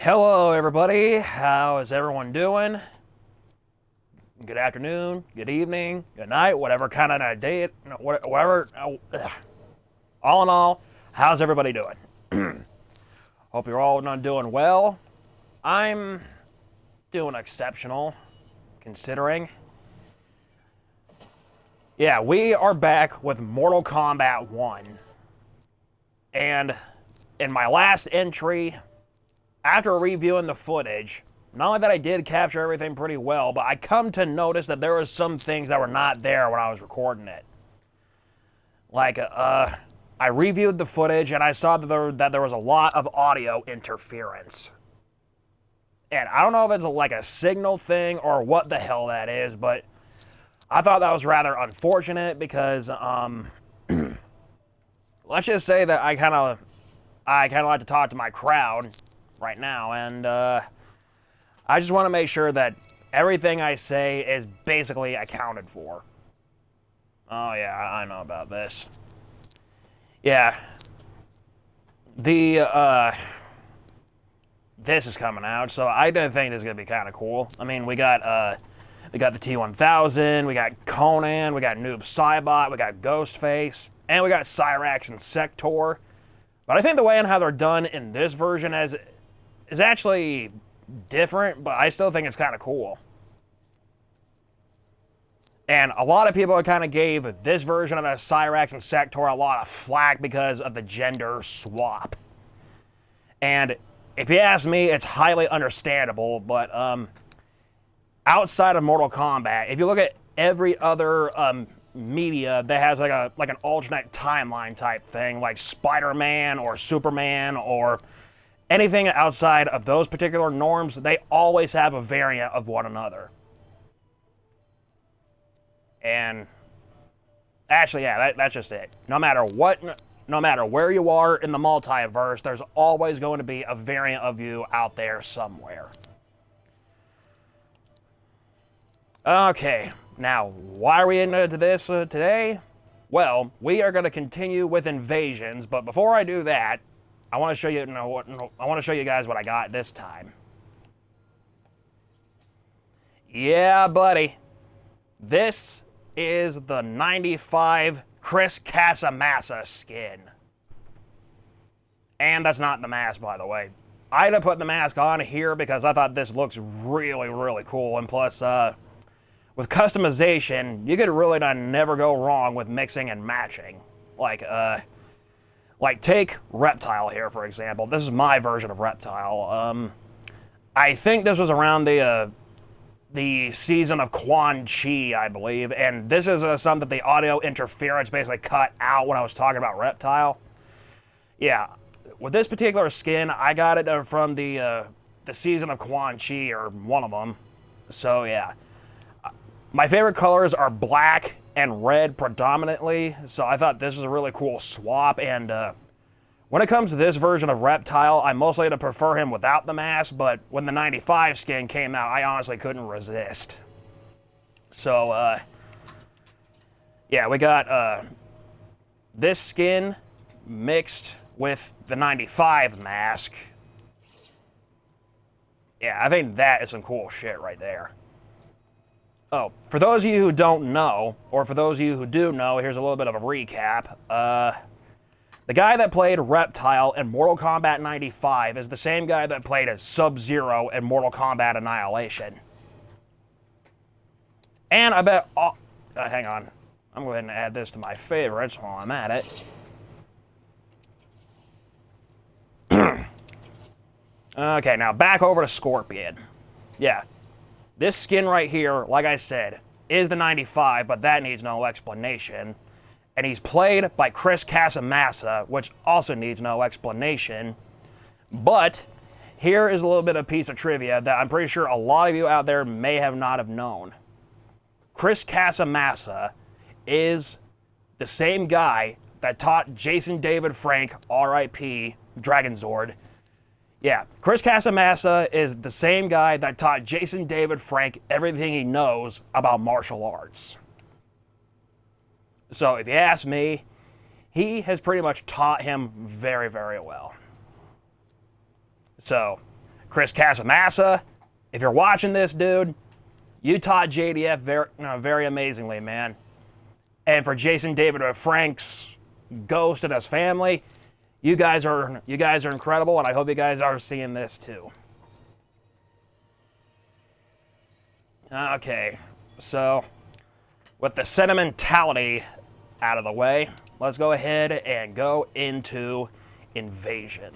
Hello, everybody. How is everyone doing? Good afternoon, good evening, good night, whatever kind of day it, whatever. All in all, how's everybody doing? Hope you're all not doing well. I'm doing exceptional, considering. Yeah, we are back with Mortal Kombat 1. And in my last entry, after reviewing the footage, not only that I did capture everything pretty well, but I come to notice that there were some things that were not there when I was recording it. Like, I reviewed the footage and I saw that there was a lot of audio interference. And I don't know if it's like a signal thing or what the hell that is, but I thought that was rather unfortunate because, let's just say that I kind of like to talk to my crowd right now, and I just want to make sure that everything I say is basically accounted for. Oh yeah, I know about this. Yeah. This is coming out, so I do think this is gonna be kind of cool. I mean, we got the T1000, we got Conan, we got Noob Saibot, we got Ghostface, and we got Cyrax and Sector. But I think the way and how they're done in this version is actually different, but I still think it's kind of cool. And a lot of people kind of gave this version of the Cyrax and Sector a lot of flack because of the gender swap. And if you ask me, it's highly understandable, but outside of Mortal Kombat, if you look at every other media that has like an alternate timeline type thing, like Spider-Man or Superman or anything outside of those particular norms, they always have a variant of one another. And actually, yeah, that's just it. No matter where you are in the multiverse, there's always going to be a variant of you out there somewhere. Okay, now, why are we into this today? Well, we are going to continue with invasions, but before I do that, I want to show you, I want to show you guys what I got this time. Yeah, buddy. This is the 95 Chris Casamassa skin. And that's not the mask, by the way. I had to put the mask on here because I thought this looks really, really cool. And plus, with customization, you could really never go wrong with mixing and matching. Like take Reptile here, for example. This is my version of Reptile. I think this was around the season of Quan Chi, I believe, and this is something that the audio interference basically cut out when I was talking about Reptile. Yeah, with this particular skin, I got it from the season of Quan Chi, or one of them. So yeah, my favorite colors are black and red predominantly, so I thought this was a really cool swap. And when it comes to this version of Reptile, I mostly had to prefer him without the mask, but when the 95 skin came out, I honestly couldn't resist. So yeah, we got this skin mixed with the 95 mask. Yeah, I think that is some cool shit right there. Oh, for those of you who don't know, or for those of you who do know, here's a little bit of a recap. The guy that played Reptile in Mortal Kombat 95 is the same guy that played as Sub-Zero in Mortal Kombat Annihilation. And I bet... hang on. I'm going to add this to my favorites while I'm at it. Okay, now back over to Scorpion. Yeah. This skin right here, like I said, is the 95, but that needs no explanation. And he's played by Chris Casamassa, which also needs no explanation. But here is a little bit of piece of trivia that I'm pretty sure a lot of you out there may have not have known. Chris Casamassa is the same guy that taught Jason David Frank, R.I.P., Dragonzord. Yeah, Chris Casamassa is the same guy that taught Jason David Frank everything he knows about martial arts. So if you ask me, he has pretty much taught him very, very well. So Chris Casamassa, if you're watching this, dude, you taught JDF very amazingly, man. And for Jason David Frank's Ghost and his family, you guys are incredible, and I hope you guys are seeing this too. Okay, so with the sentimentality out of the way, let's go ahead and go into invasions.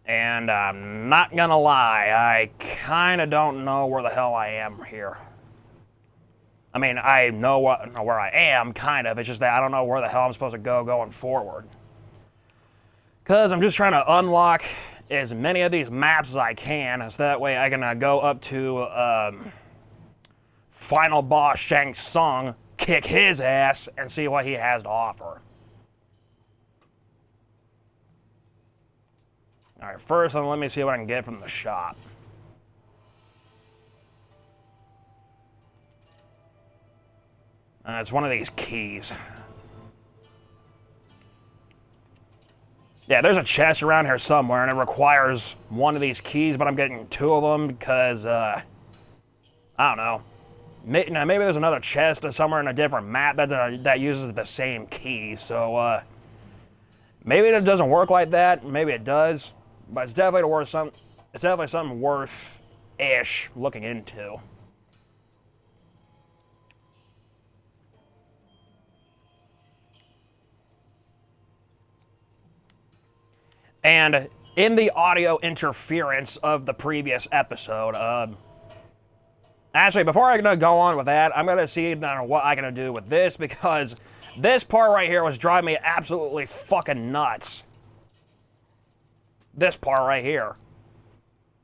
And I'm not gonna lie, I kind of don't know where the hell I am here. I mean, I know where I am, kind of. It's just that I don't know where the hell I'm supposed to go going forward. Because I'm just trying to unlock as many of these maps as I can, so that way I can go up to Final Boss Shang Tsung, kick his ass, and see what he has to offer. Alright, first let me see what I can get from the shop. It's one of these keys. Yeah, there's a chest around here somewhere, and it requires one of these keys, but I'm getting two of them because, I don't know. Maybe there's another chest somewhere in a different map that uses the same key, so, maybe it doesn't work like that, maybe it does, but it's definitely something worth-ish looking into. And in the audio interference of the previous episode, actually, before I go on with that, I'm going to see what I can do with this, because this part right here was driving me absolutely fucking nuts. This part right here.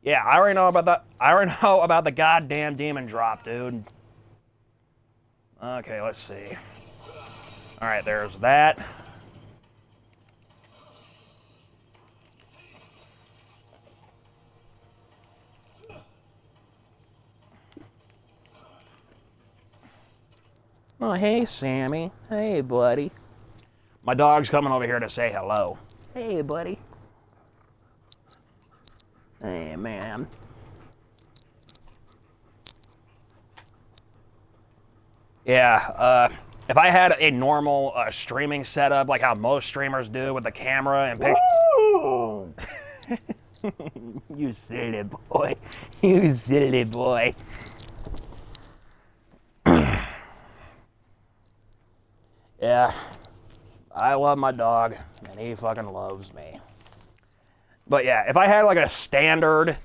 Yeah, I already know about that. I already know about the goddamn demon drop, dude. Okay, let's see. Alright, there's that. Oh, hey, Sammy. Hey, buddy. My dog's coming over here to say hello. Hey, buddy. Hey, man. Yeah, if I had a normal streaming setup, like how most streamers do with the camera and picture... You silly boy. You silly boy. Yeah, I love my dog, and he fucking loves me. But yeah, if I had like a standard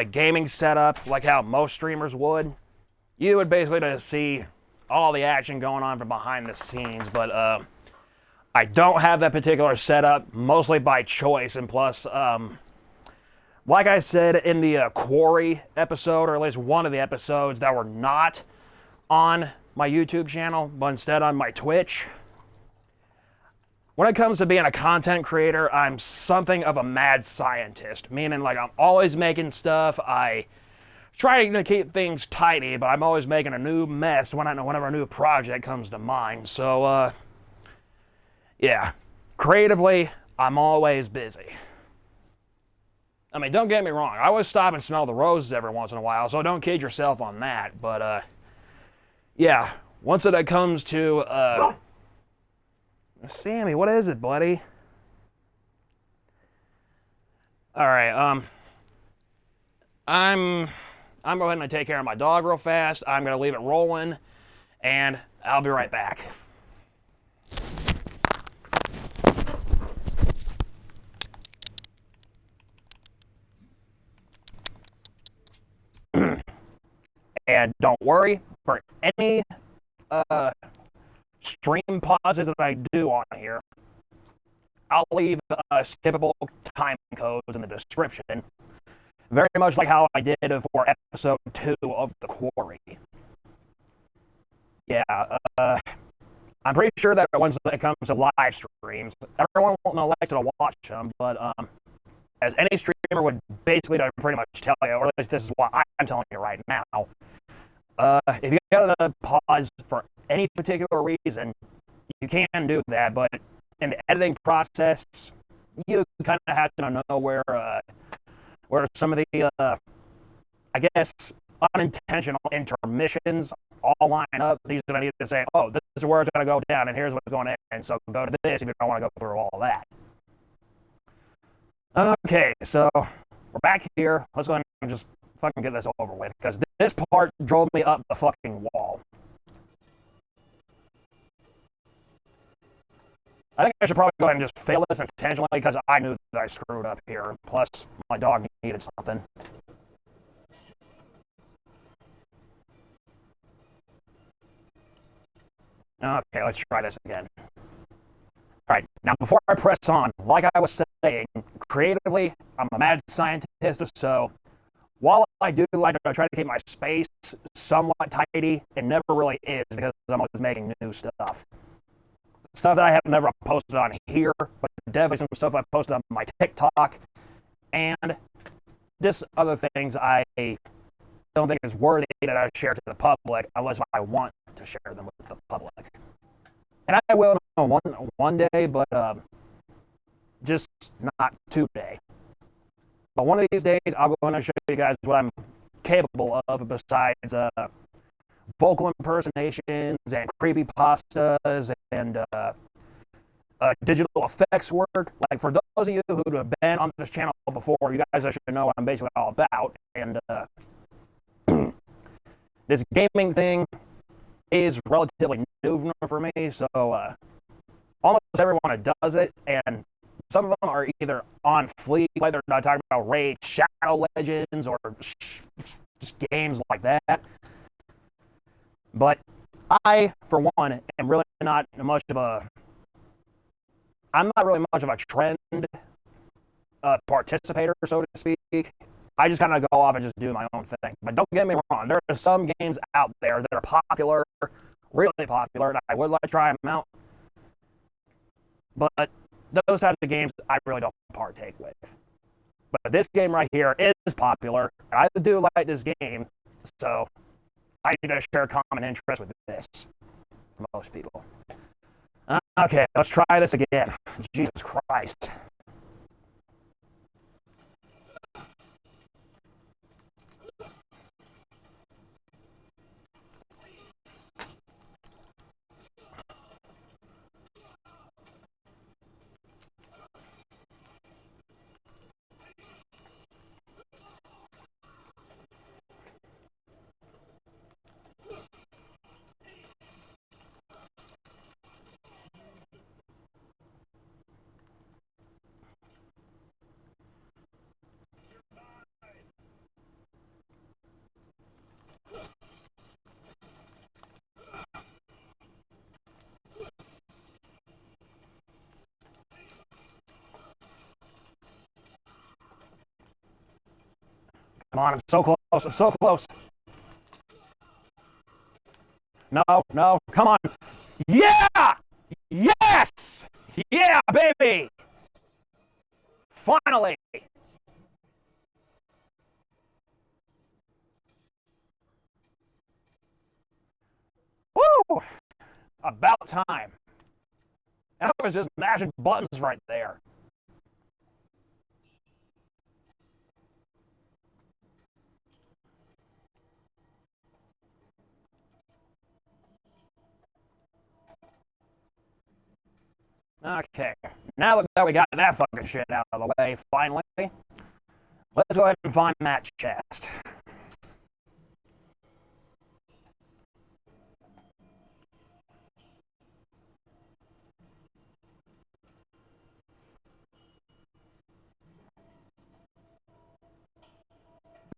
gaming setup, like how most streamers would, you would basically just see all the action going on from behind the scenes. But I don't have that particular setup, mostly by choice, and plus, like I said in the Quarry episode, or at least one of the episodes that were not on my YouTube channel, but instead on my Twitch. When it comes to being a content creator, I'm something of a mad scientist, meaning like I'm always making stuff. I try to keep things tidy, but I'm always making a new mess whenever a new project comes to mind. So, yeah, creatively, I'm always busy. I mean, don't get me wrong, I always stop and smell the roses every once in a while, so don't kid yourself on that, but, yeah, once it comes to, Sammy, what is it, buddy? Alright, I'm going to take care of my dog real fast. I'm going to leave it rolling, and I'll be right back. And don't worry, for any stream pauses that I do on here, I'll leave skippable time codes in the description. Very much like how I did for episode 2 of The Quarry. Yeah, I'm pretty sure that once it comes to live streams, everyone won't elect to watch them, but as any streamer would basically pretty much tell you, or at least this is what I'm telling you right now. If you gotta pause for any particular reason, you can do that, but in the editing process, you kind of have to know where some of the, I guess, unintentional intermissions all line up. These are going to need to say, oh, this is where it's going to go down, and here's what's going in. So go to this if you don't want to go through all that. Okay, so we're back here. Let's go ahead and just fucking get this over with, because this part drove me up the fucking wall. I think I should probably go ahead and just fail this intentionally, because I knew that I screwed up here. Plus, my dog needed something. Okay, let's try this again. All right, now before I press on, like I was saying, creatively, I'm a mad scientist, so while I do like to try to keep my space somewhat tidy, it never really is because I'm always making new stuff. Stuff that I have never posted on here, but definitely some stuff I've posted on my TikTok, and just other things I don't think is worthy that I share to the public unless I want to share them with the public. And I will one day, but just not today. But one of these days, I'll go in and show you guys what I'm capable of besides vocal impersonations and creepypastas and digital effects work. Like, for those of you who have been on this channel before, you guys should know what I'm basically all about. And this gaming thing is relatively new for me, so almost everyone does it, and some of them are either on fleek, like they're not talking about Raid Shadow Legends or just games like that. But I, for one, am really not much of a. I'm not really much of a trend participator, so to speak. I just kind of go off and just do my own thing. But don't get me wrong, there are some games out there that are popular, really popular, and I would like to try them out. But those types of games I really don't partake with. But this game right here is popular, and I do like this game, so I need to share a common interest with this for most people. Okay, let's try this again. Jesus Christ. Come on, I'm so close. I'm so close. No, no, come on. Yeah! Yes! Yeah, baby! Finally! Woo! About time. And I was just mashing buttons right there. Okay, now that we got that fucking shit out of the way, finally, let's go ahead and find that chest.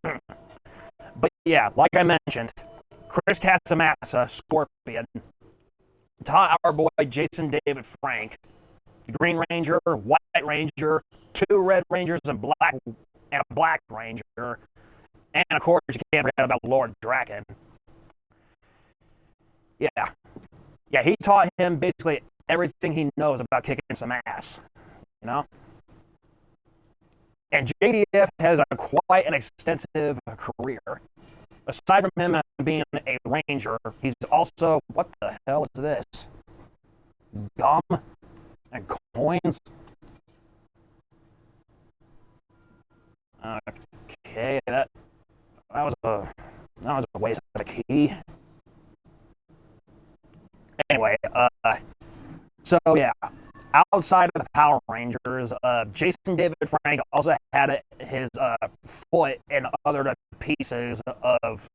But yeah, like I mentioned, Chris Casamassa, Scorpion, our boy Jason David Frank, Green Ranger, White Ranger, 2 Red Rangers, and a Black Ranger, and of course you can't forget about Lord Draken. Yeah, he taught him basically everything he knows about kicking some ass, you know. And JDF has quite an extensive career. Aside from him being a ranger, he's also, what the hell is this? Gum and coins? Okay, that was a waste of a key. Anyway, so yeah, outside of the Power Rangers, Jason David Frank also had his foot in other pieces of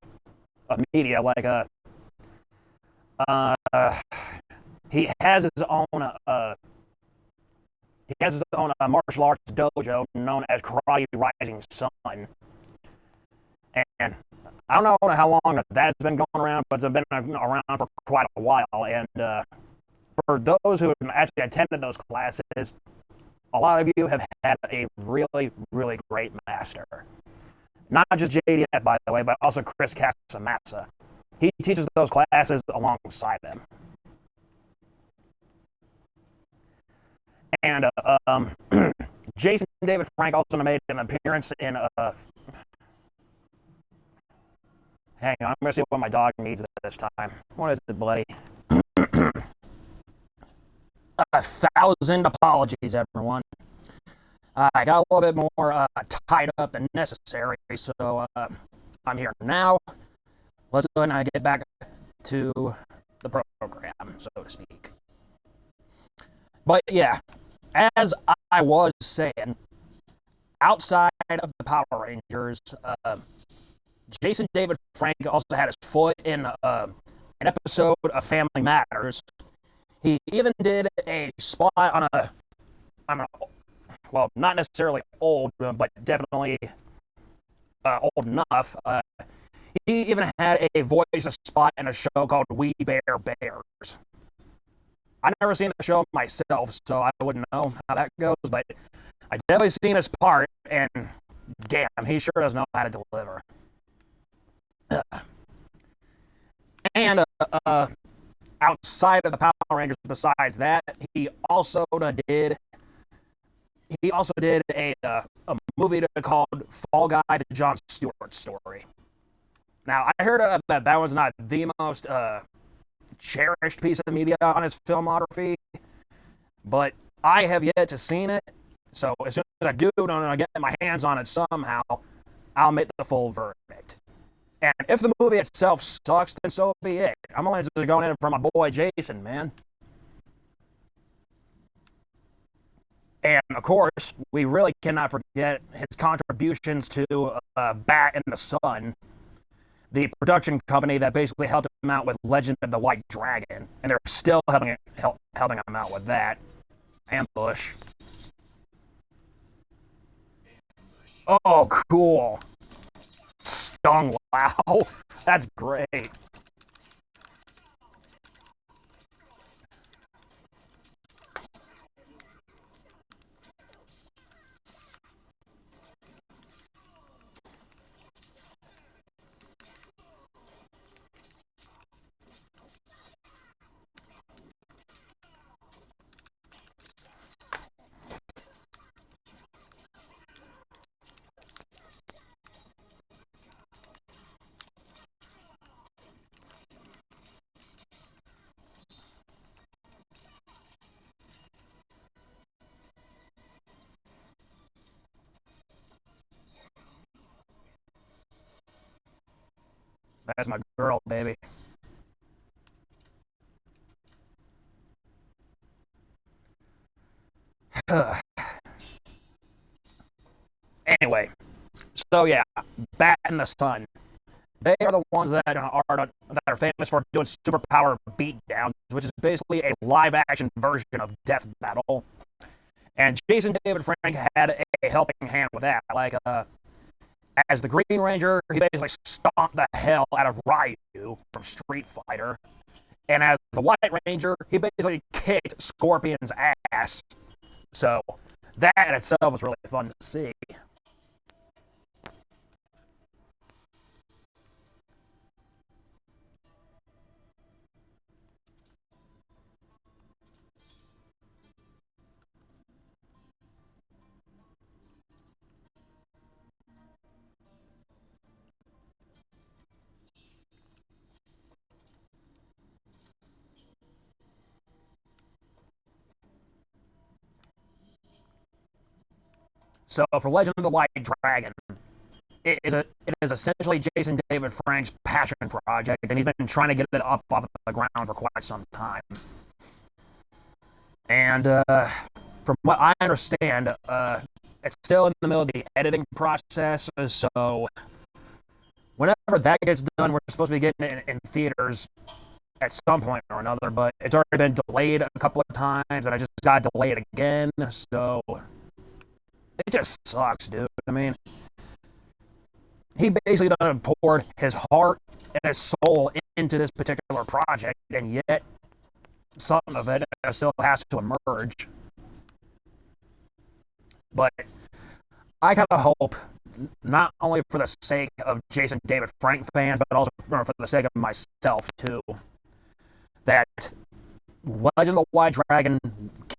media, like uh, he has his own martial arts dojo known as Karate Rising Sun, and I don't know how long that's been going around, but it's been around for quite a while. And for those who have actually attended those classes, a lot of you have had a really, really great master. Not just JDF, by the way, but also Chris Casamassa. He teaches those classes alongside them. And Jason David Frank also made an appearance in hang on, I'm going to see what my dog needs this time. What is it, buddy? 1,000 apologies, everyone. I got a little bit more tied up than necessary, so I'm here now. Let's go ahead and get back to the program, so to speak. But yeah, as I was saying, outside of the Power Rangers, Jason David Frank also had his foot in an episode of Family Matters. He even did a spot on a well, not necessarily old, but definitely old enough. He even had a voice spot in a show called We Bear Bears. I've never seen the show myself, so I wouldn't know how that goes, but I definitely seen his part, and damn, he sure does know how to deliver. And outside of the Power Rangers, besides that, he also did a movie called Fall Guy to Jon Stewart's Story. Now, I heard that one's not the most cherished piece of media on his filmography, but I have yet to see it. So as soon as I do, and I get my hands on it somehow, I'll make the full verdict. And if the movie itself sucks, then so be it. I'm only just going in for my boy Jason, man. And of course, we really cannot forget his contributions to Bat in the Sun, the production company that basically helped him out with Legend of the White Dragon, and they're still helping him out with that. Ambush. Oh, cool. Stung Wow. That's great. That's my girl, baby. Anyway, so yeah, Bat in the Sun. They are the ones that are famous for doing superpower beatdowns, which is basically a live-action version of Death Battle. And Jason David Frank had a helping hand with that. Like, as the Green Ranger, he basically stomped the hell out of Ryu from Street Fighter. And as the White Ranger, he basically kicked Scorpion's ass. So that in itself was really fun to see. So for Legend of the White Dragon, it is essentially Jason David Frank's passion project, and he's been trying to get it up off the ground for quite some time. And from what I understand, it's still in the middle of the editing process. So whenever that gets done, we're supposed to be getting it in theaters at some point or another. But it's already been delayed a couple of times, and I just got delayed again. So it just sucks, dude. I mean, he basically done poured his heart and his soul into this particular project, and yet some of it still has to emerge. But I kind of hope, not only for the sake of Jason David Frank fans, but also for the sake of myself too, that Legend of the White Dragon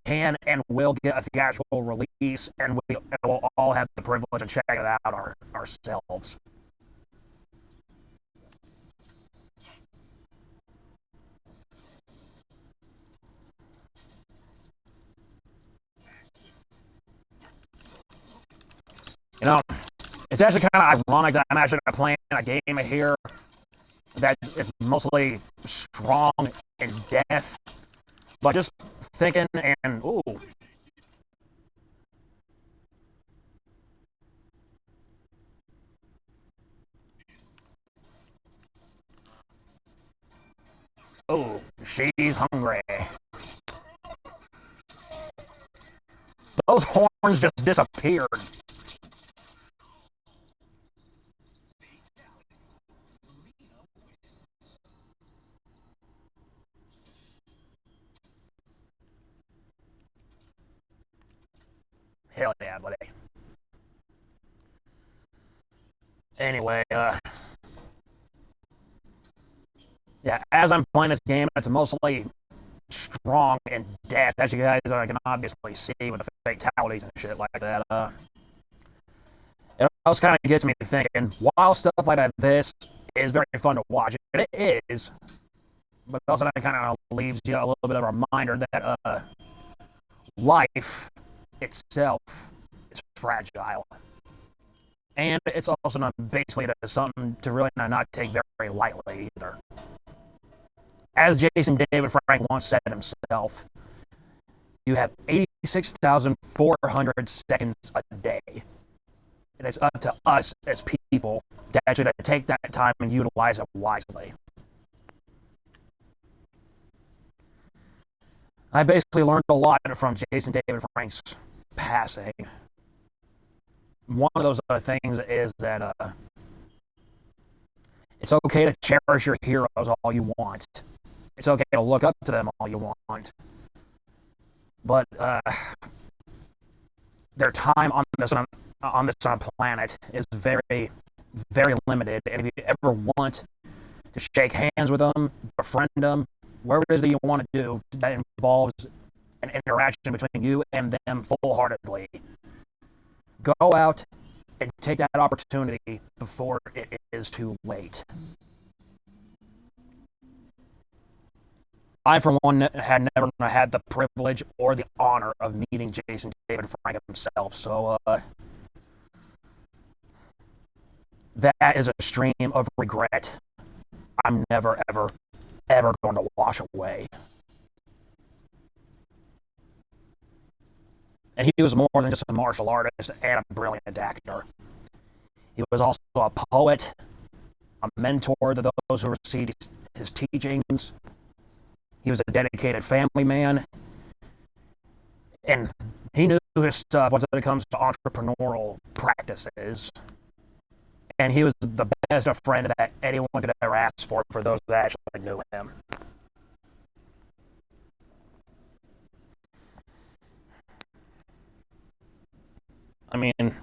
can and will get a theatrical release, and we will all have the privilege of checking it out ourselves. You know, it's actually kind of ironic that I'm actually playing a game here that is mostly strong in death, but just thinking and she's hungry. Those horns just disappeared. Hell yeah, buddy. Anyway, yeah, as I'm playing this game, it's mostly strong in death, as you guys can obviously see with the fatalities and shit like that. It also kind of gets me thinking, while stuff like this is very fun to watch, and it is, but also that kind of leaves you a little bit of a reminder that life itself is fragile. And it's also not basically something to really not take very lightly either. As Jason David Frank once said himself, you have 86,400 seconds a day. And it's up to us as people to actually take that time and utilize it wisely. I basically learned a lot from Jason David Frank's passing. One of those other things is that it's okay to cherish your heroes all you want. It's okay to look up to them all you want. But their time on this planet is very, very limited. And if you ever want to shake hands with them, befriend them, whatever it is that you want to do that involves an interaction between you and them full-heartedly, go out and take that opportunity before it is too late. I, for one, had never had the privilege or the honor of meeting Jason David Frank himself, so that is a stream of regret I'm never, ever, ever going to wash away. And he was more than just a martial artist and a brilliant actor. He was also a poet, a mentor to those who received his teachings. He was a dedicated family man. And he knew his stuff when it comes to entrepreneurial practices. And he was the best of friend that anyone could ever ask for those that actually knew him. I mean,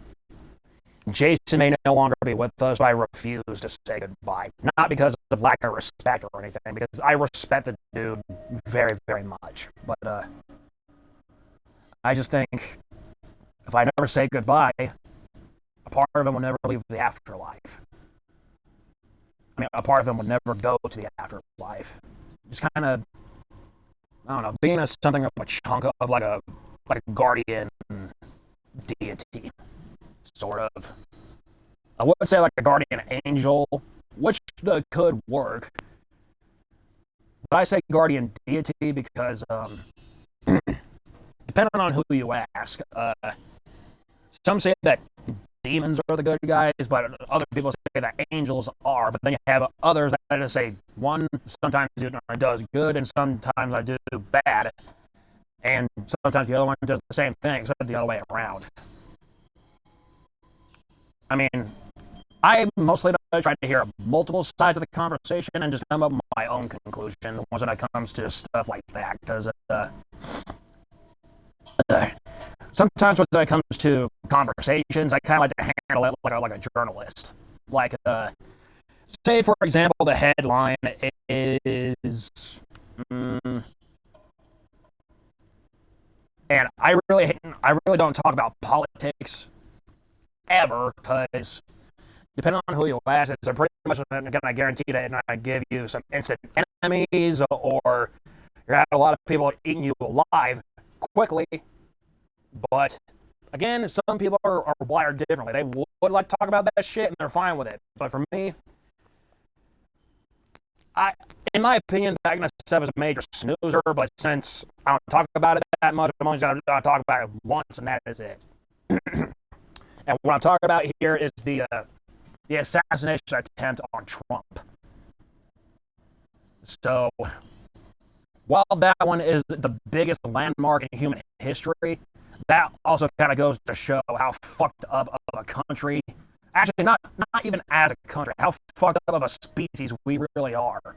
Jason may no longer be with us, but I refuse to say goodbye. Not because of lack of respect or anything, because I respect the dude very, very much. But I just think if I never say goodbye, a part of him will never leave the afterlife. I mean, a part of him would never go to the afterlife. Just kind of, I don't know, being something of a chunk of like a guardian deity. sort of. I would say like a guardian angel, which could work. But I say guardian deity because, depending on who you ask, some say that demons are the good guys, but other people say that angels are. But then you have others that just say one sometimes does good and sometimes I do bad, and sometimes the other one does the same thing except the other way around. I mean, I mostly try to hear multiple sides of the conversation and just come up with my own conclusion when it comes to stuff like that. Because sometimes when it comes to conversations, I kind of like to handle it like a journalist. Like, say for example, the headline is, and I really don't talk about politics ever because depending on who you ask, it's pretty much going to guarantee that it's going to give you some instant enemies or you're going to have a lot of people eating you alive quickly. But again, some people are wired differently. They would like to talk about that shit and they're fine with it. But for me, in my opinion, that kind of stuff is a major snoozer. But since I don't talk about it that much, I'm only going to talk about it once, and that is it. And what I'm talking about here is the assassination attempt on Trump. So, while that one is the biggest landmark in human history, that also kind of goes to show how fucked up of a country, actually not even as a country, how fucked up of a species we really are.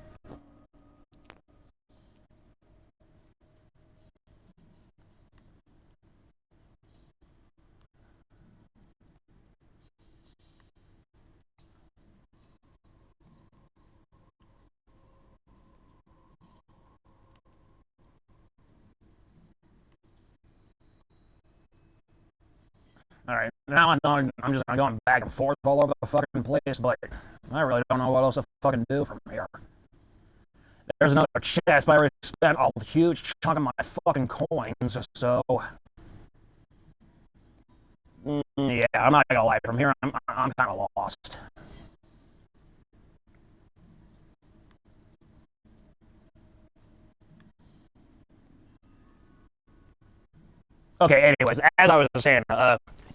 All right, now I know I'm just going back and forth all over the fucking place, but I really don't know what else to fucking do from here. There's another chest, but I already spent a huge chunk of my fucking coins, so yeah, I'm not gonna lie. From here, I'm kind of lost. Okay, anyways, as I was saying,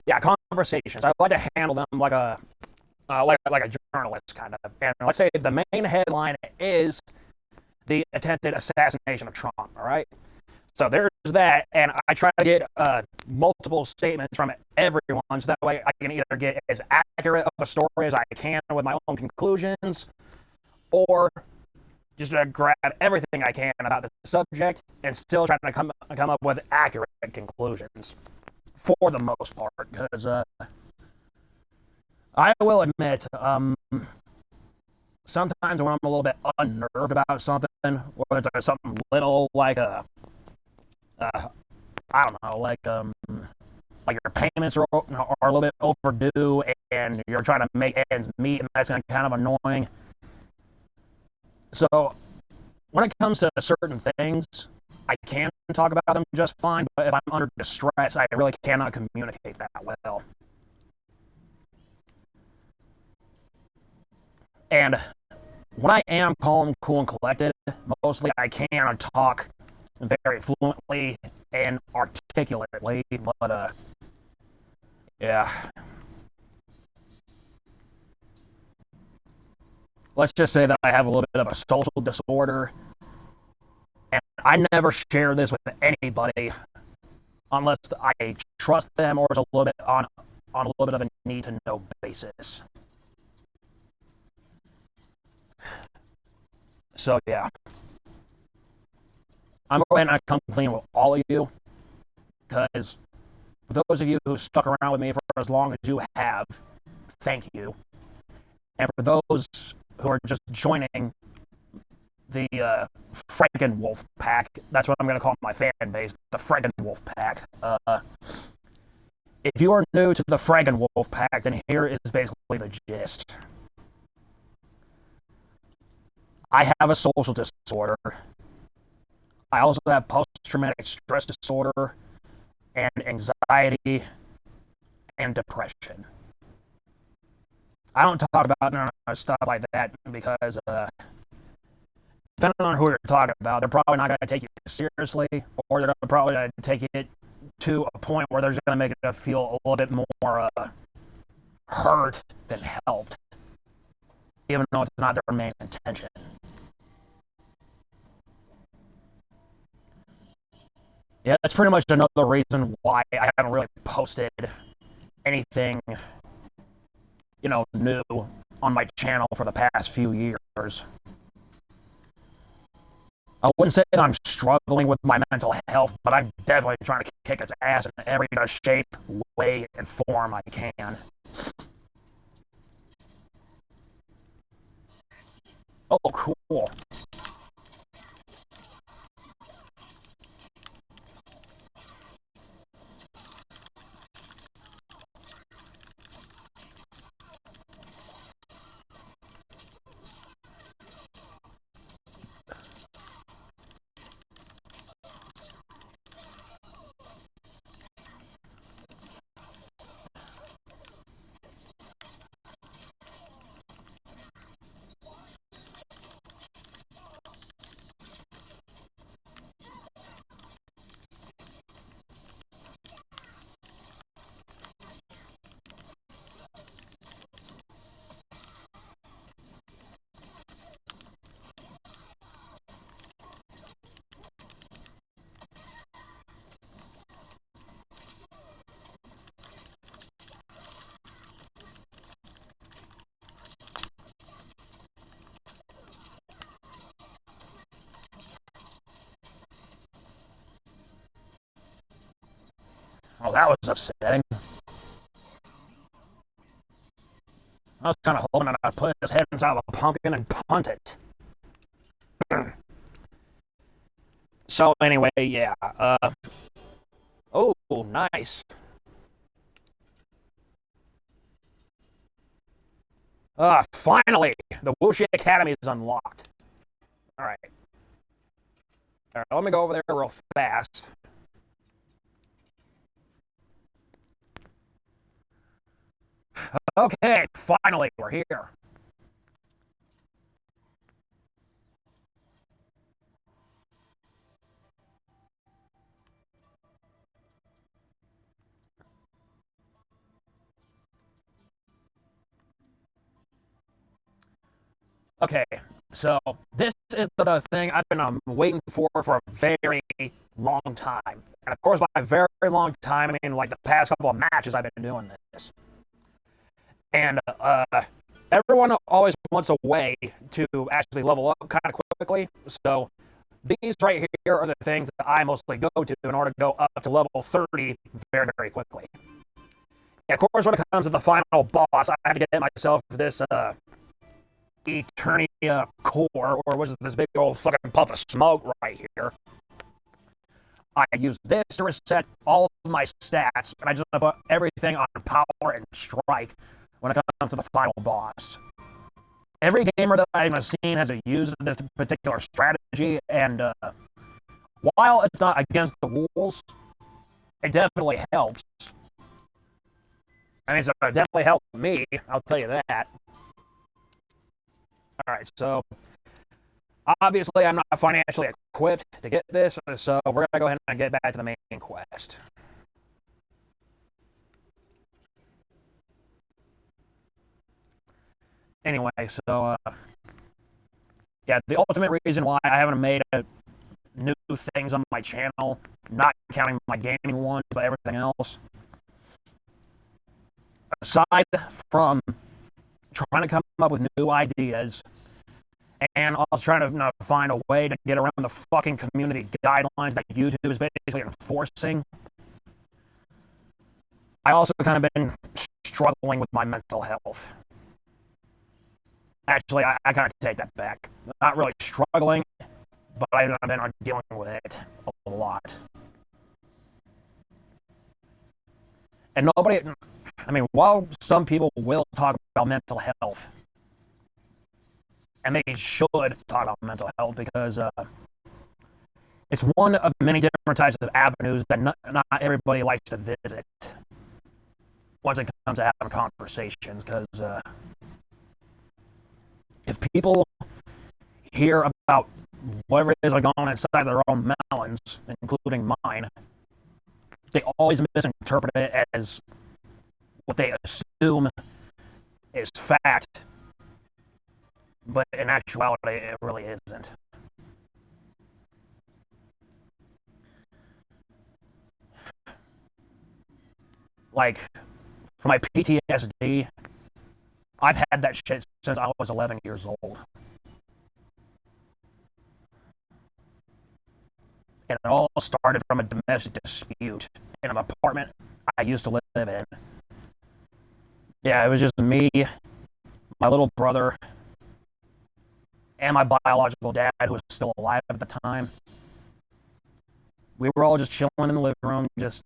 yeah, conversations. I like to handle them like a like a journalist kind of. And let's say the main headline is the attempted assassination of Trump. All right, so there's that, and I try to get multiple statements from everyone, so that way I can either get as accurate of a story as I can with my own conclusions, or just grab everything I can about the subject and still try to come up with accurate conclusions for the most part. Because I will admit, sometimes when I'm a little bit unnerved about something, whether it's something little like I don't know, like your payments are a little bit overdue and you're trying to make ends meet, and that's kind of annoying. So when it comes to certain things, I can talk about them just fine, but if I'm under distress, I really cannot communicate that well. And when I am calm, cool, and collected, mostly I can talk very fluently and articulately, but yeah. Let's just say that I have a little bit of a social disorder, and I never share this with anybody unless I trust them or it's a little bit on a little bit of a need to know basis. So yeah, I'm going to come clean with all of you because for those of you who stuck around with me for as long as you have, thank you. And for those who are just joining the Frankenwolf pack, that's what I'm going to call my fan base, the Frankenwolf pack. If you are new to the Frankenwolf pack, then here is basically the gist. I have a social disorder. I also have post-traumatic stress disorder and anxiety and depression. I don't talk about stuff like that because depending on who you're talking about, they're probably not going to take you seriously, or they're probably going to take it to a point where they're just going to make it feel a little bit more hurt than helped, even though it's not their main intention. Yeah, that's pretty much another reason why I haven't really posted anything, new on my channel for the past few years. I wouldn't say that I'm struggling with my mental health, but I'm definitely trying to kick its ass in every shape, way, and form I can. Oh, cool. Oh, that was upsetting. I was kind of hoping that I'd put his head inside of a pumpkin and punt it. So anyway, yeah. Oh, nice. Finally, the Wuxi Academy is unlocked. All right. All right, let me go over there real fast. Okay, finally, we're here. Okay, so this is the thing I've been waiting for a very long time. And of course, by a very long time, I mean like the past couple of matches I've been doing this. And everyone always wants a way to actually level up kind of quickly. So these right here are the things that I mostly go to in order to go up to level 30 very, very quickly. And of course, when it comes to the final boss, I have to get myself this Eternia core, or was it this big old fucking puff of smoke right here. I use this to reset all of my stats, and I just put everything on power and strike when it comes to the final boss. Every gamer that I've seen has used this particular strategy, and while it's not against the rules, it definitely helps. I mean, it definitely helped me, I'll tell you that. Alright, so obviously I'm not financially equipped to get this, so we're going to go ahead and get back to the main quest. Anyway, so yeah, the ultimate reason why I haven't made new things on my channel, not counting my gaming ones, but everything else, aside from trying to come up with new ideas, and also trying to find a way to get around the fucking community guidelines that YouTube is basically enforcing, I also kind of been struggling with my mental health. Actually, I kind of take that back. Not really struggling, but I've been dealing with it a lot. And nobody, I mean, while some people will talk about mental health, and they should talk about mental health because it's one of many different types of avenues that not everybody likes to visit. once it comes to having conversations, because if people hear about whatever it is going on inside their own melons, including mine, they always misinterpret it as what they assume is fact, but in actuality, it really isn't. Like, for my PTSD, I've had that shit since I was 11 years old. And it all started from a domestic dispute in an apartment I used to live in. Yeah, it was just me, my little brother, and my biological dad, who was still alive at the time. We were all just chilling in the living room, just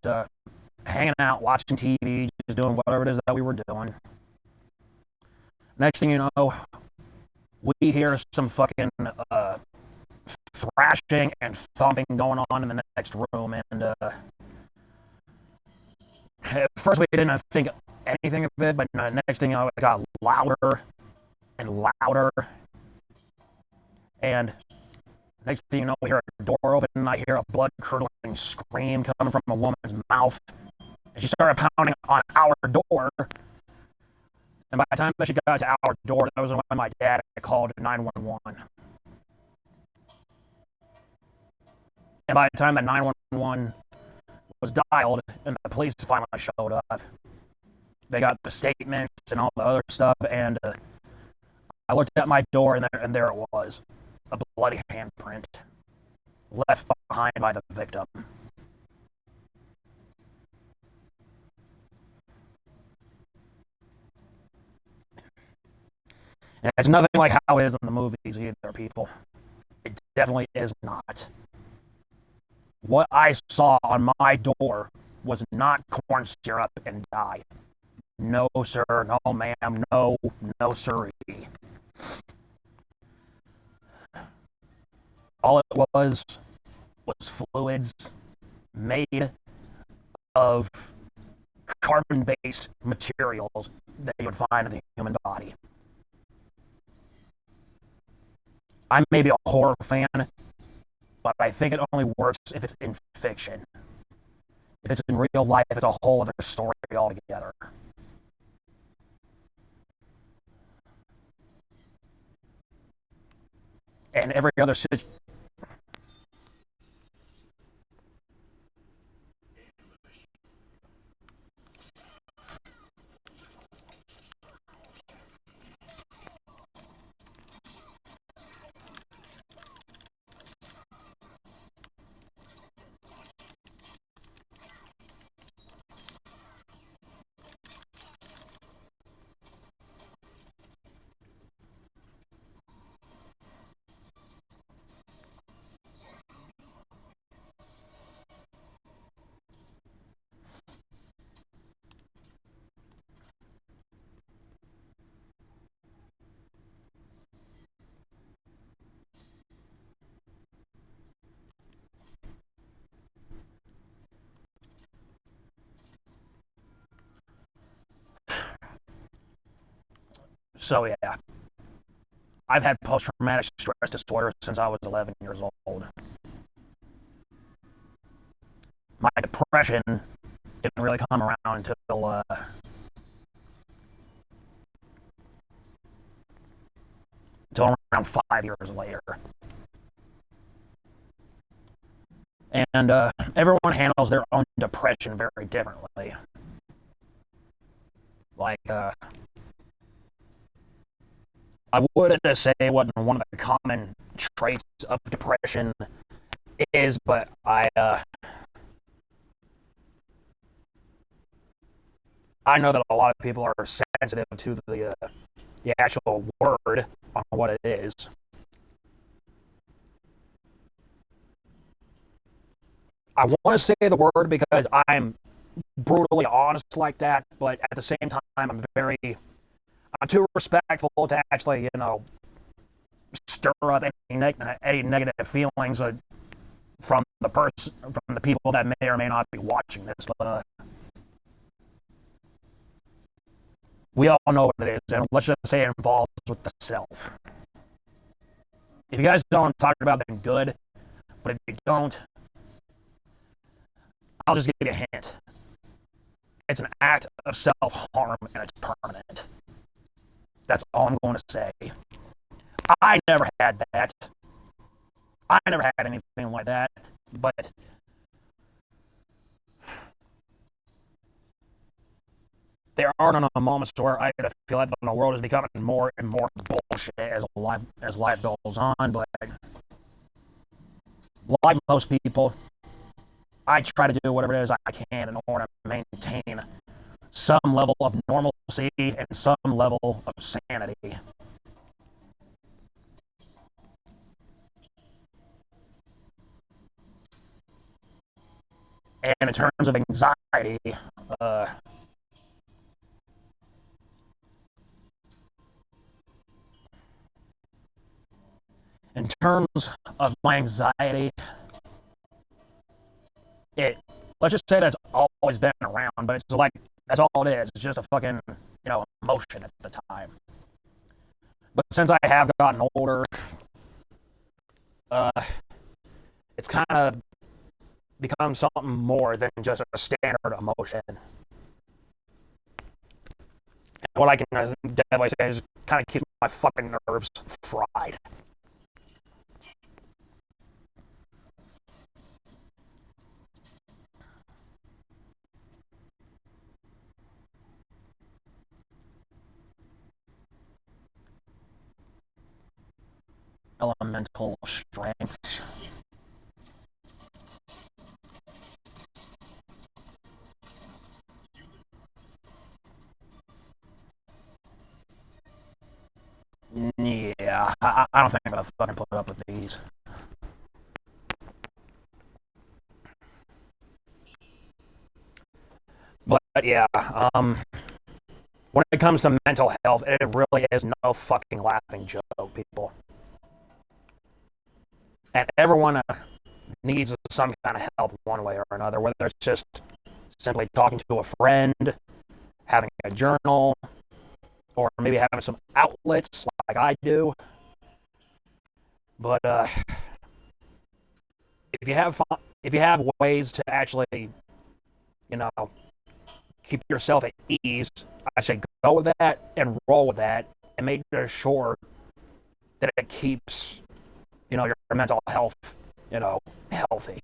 hanging out, watching TV, just doing whatever it is that we were doing. Next thing you know, we hear some fucking thrashing and thumping going on in the next room, and at first we didn't think anything of it, but the next thing you know, it got louder and louder, and next thing you know, we hear a door open, and I hear a blood-curdling scream coming from a woman's mouth, and she started pounding on our door, and by the time that she got to our door, that was when my dad called 911. And by the time that 911 was dialed and the police finally showed up, they got the statements and all the other stuff, and I looked at my door, and there it was, a bloody handprint left behind by the victim. And it's nothing like how it is in the movies either, people. It definitely is not. What I saw on my door was not corn syrup and dye. No, sir, no, ma'am, no, no, sirree. All it was fluids made of carbon-based materials that you would find in the human body. I may be a horror fan, but I think it only works if it's in fiction. If it's in real life, it's a whole other story altogether. And every other situation. So yeah, I've had post-traumatic stress disorder since I was 11 years old. My depression didn't really come around until around 5 years later. And everyone handles their own depression very differently. Like, I would say what one of the common traits of depression is, but I know that a lot of people are sensitive to the actual word on what it is. I want to say the word because I'm brutally honest like that, but at the same time, I'm too respectful to actually, stir up any negative feelings from the people that may or may not be watching this. But We all know what it is, and let's just say it involves with the self. If you guys don't want to talk about, then good. But if you don't, I'll just give you a hint. It's an act of self-harm, and it's permanent. That's all I'm going to say. I never had that. I never had anything like that. But there are no moments where I feel like the world is becoming more and more bullshit as life goes on. But like most people, I try to do whatever it is I can in order to maintain some level of normalcy and some level of sanity. And in terms of anxiety, in terms of my anxiety, let's just say that's always been around, but it's like that's all it is. It's just a fucking emotion at the time. But since I have gotten older, it's kind of become something more than just a standard emotion. And what I can definitely say is kind of keeps my fucking nerves fried. Elemental strength. Yeah, I don't think I'm gonna fucking put up with these. But yeah, when it comes to mental health, it really is no fucking laughing joke, people. And everyone needs some kind of help one way or another, whether it's just simply talking to a friend, having a journal, or maybe having some outlets like I do. But if you have ways to actually, keep yourself at ease, I say go with that and roll with that, and make sure that it keeps, your mental health, healthy.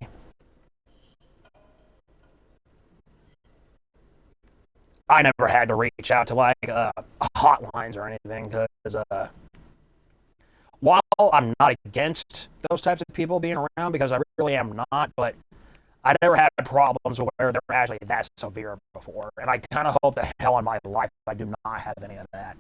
I never had to reach out to like hotlines or anything because while I'm not against those types of people being around, because I really am not, but I never had problems where they're actually that severe before, and I kind of hope the hell in my life I do not have any of that.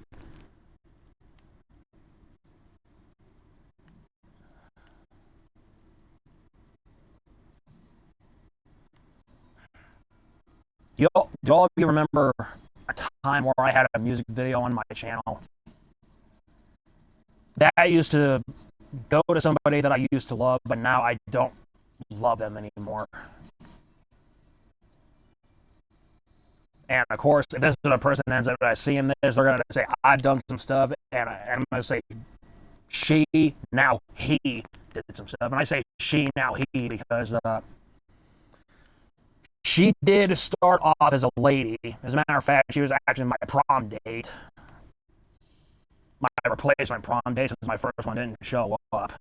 Do all of you remember a time where I had a music video on my channel? That used to go to somebody that I used to love, but now I don't love them anymore. And of course, if this is a person that ends up seeing this, they're going to say, I've done some stuff, and I'm going to say, she, now he did some stuff. And I say she, now he, because she did start off as a lady. As a matter of fact, she was actually my prom date. My replacement prom date, since my first one didn't show up.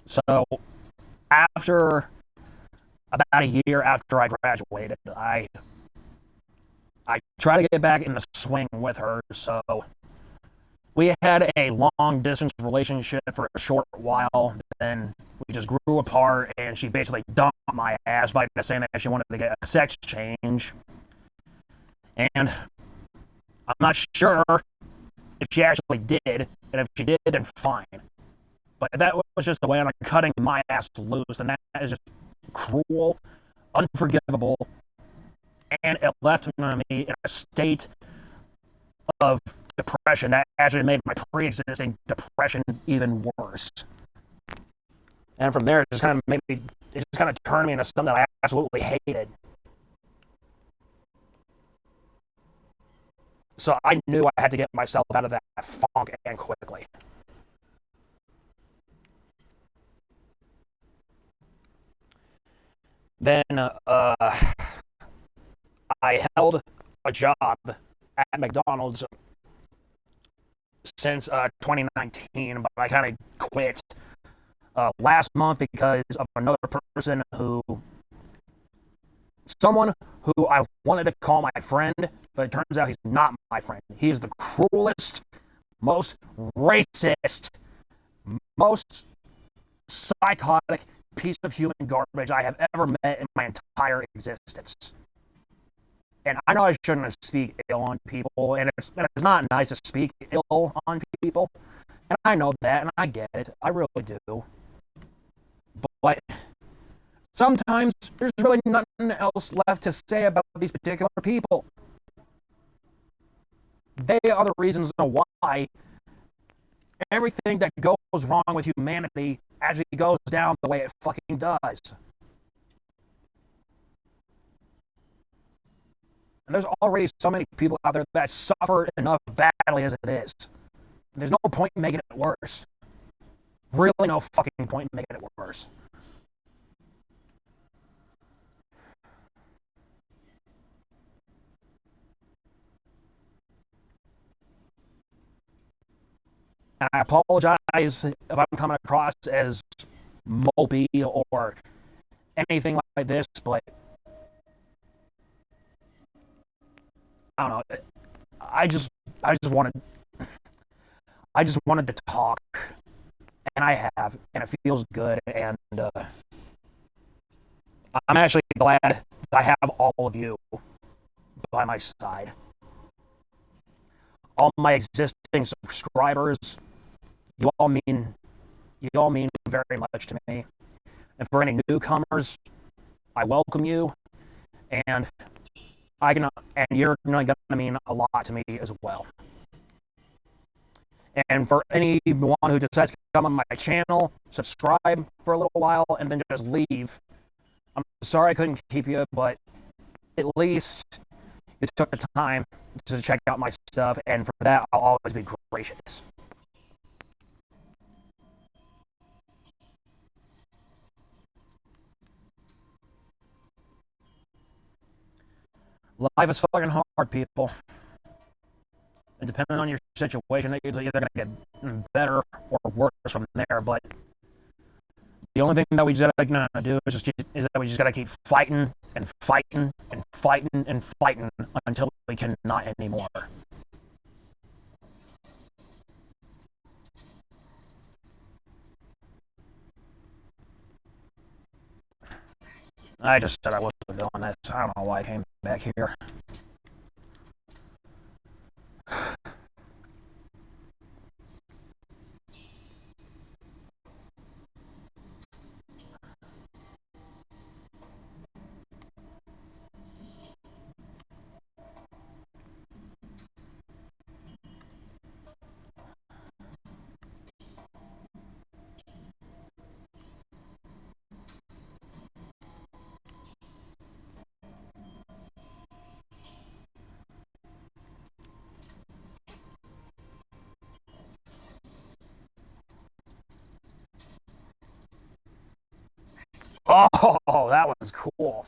So, after about a year after I graduated, I tried to get back in the swing with her. So we had a long distance relationship for a short while. Then we just grew apart, and she basically dumped my ass by saying that she wanted to get a sex change. And I'm not sure if she actually did, and if she did, then fine. But that was just the way I'm cutting my ass loose, and that is just cruel, unforgivable, and it left me in a state of depression that actually made my pre-existing depression even worse. And from there, it just kind of turned me into something that I absolutely hated. So I knew I had to get myself out of that funk and quickly. Then I held a job at McDonald's since 2019, but I kind of quit last month because of another person someone who I wanted to call my friend, but it turns out he's not my friend. He is the cruelest, most racist, most psychotic piece of human garbage I have ever met in my entire existence. And I know I shouldn't speak ill on people, and it's not nice to speak ill on people, and I know that, and I get it. I really do. But sometimes there's really nothing else left to say about these particular people. They are the reasons why everything that goes wrong with humanity actually goes down the way it fucking does. And there's already so many people out there that suffer enough badly as it is. There's no point in making it worse. Really no fucking point in making it worse. And I apologize if I'm coming across as mopey or anything like this, but I don't know. I just I just wanted I just wanted to talk, and I have, and it feels good, and I'm actually glad that I have all of you by my side. All my existing subscribers, you all mean very much to me. And for any newcomers, I welcome you, and and you're going to mean a lot to me as well. And for anyone who decides to come on my channel, subscribe for a little while, and then just leave. I'm sorry I couldn't keep you, but at least you took the time to check out my stuff, and for that, I'll always be gracious. Life is fucking hard, people. And depending on your situation, it's either going to get better or worse from there. But the only thing that we just got to do is that we just got to keep fighting and fighting and fighting and fighting until we cannot anymore. I just said I wasn't doing this. I don't know why I came back here. Oh, that was cool.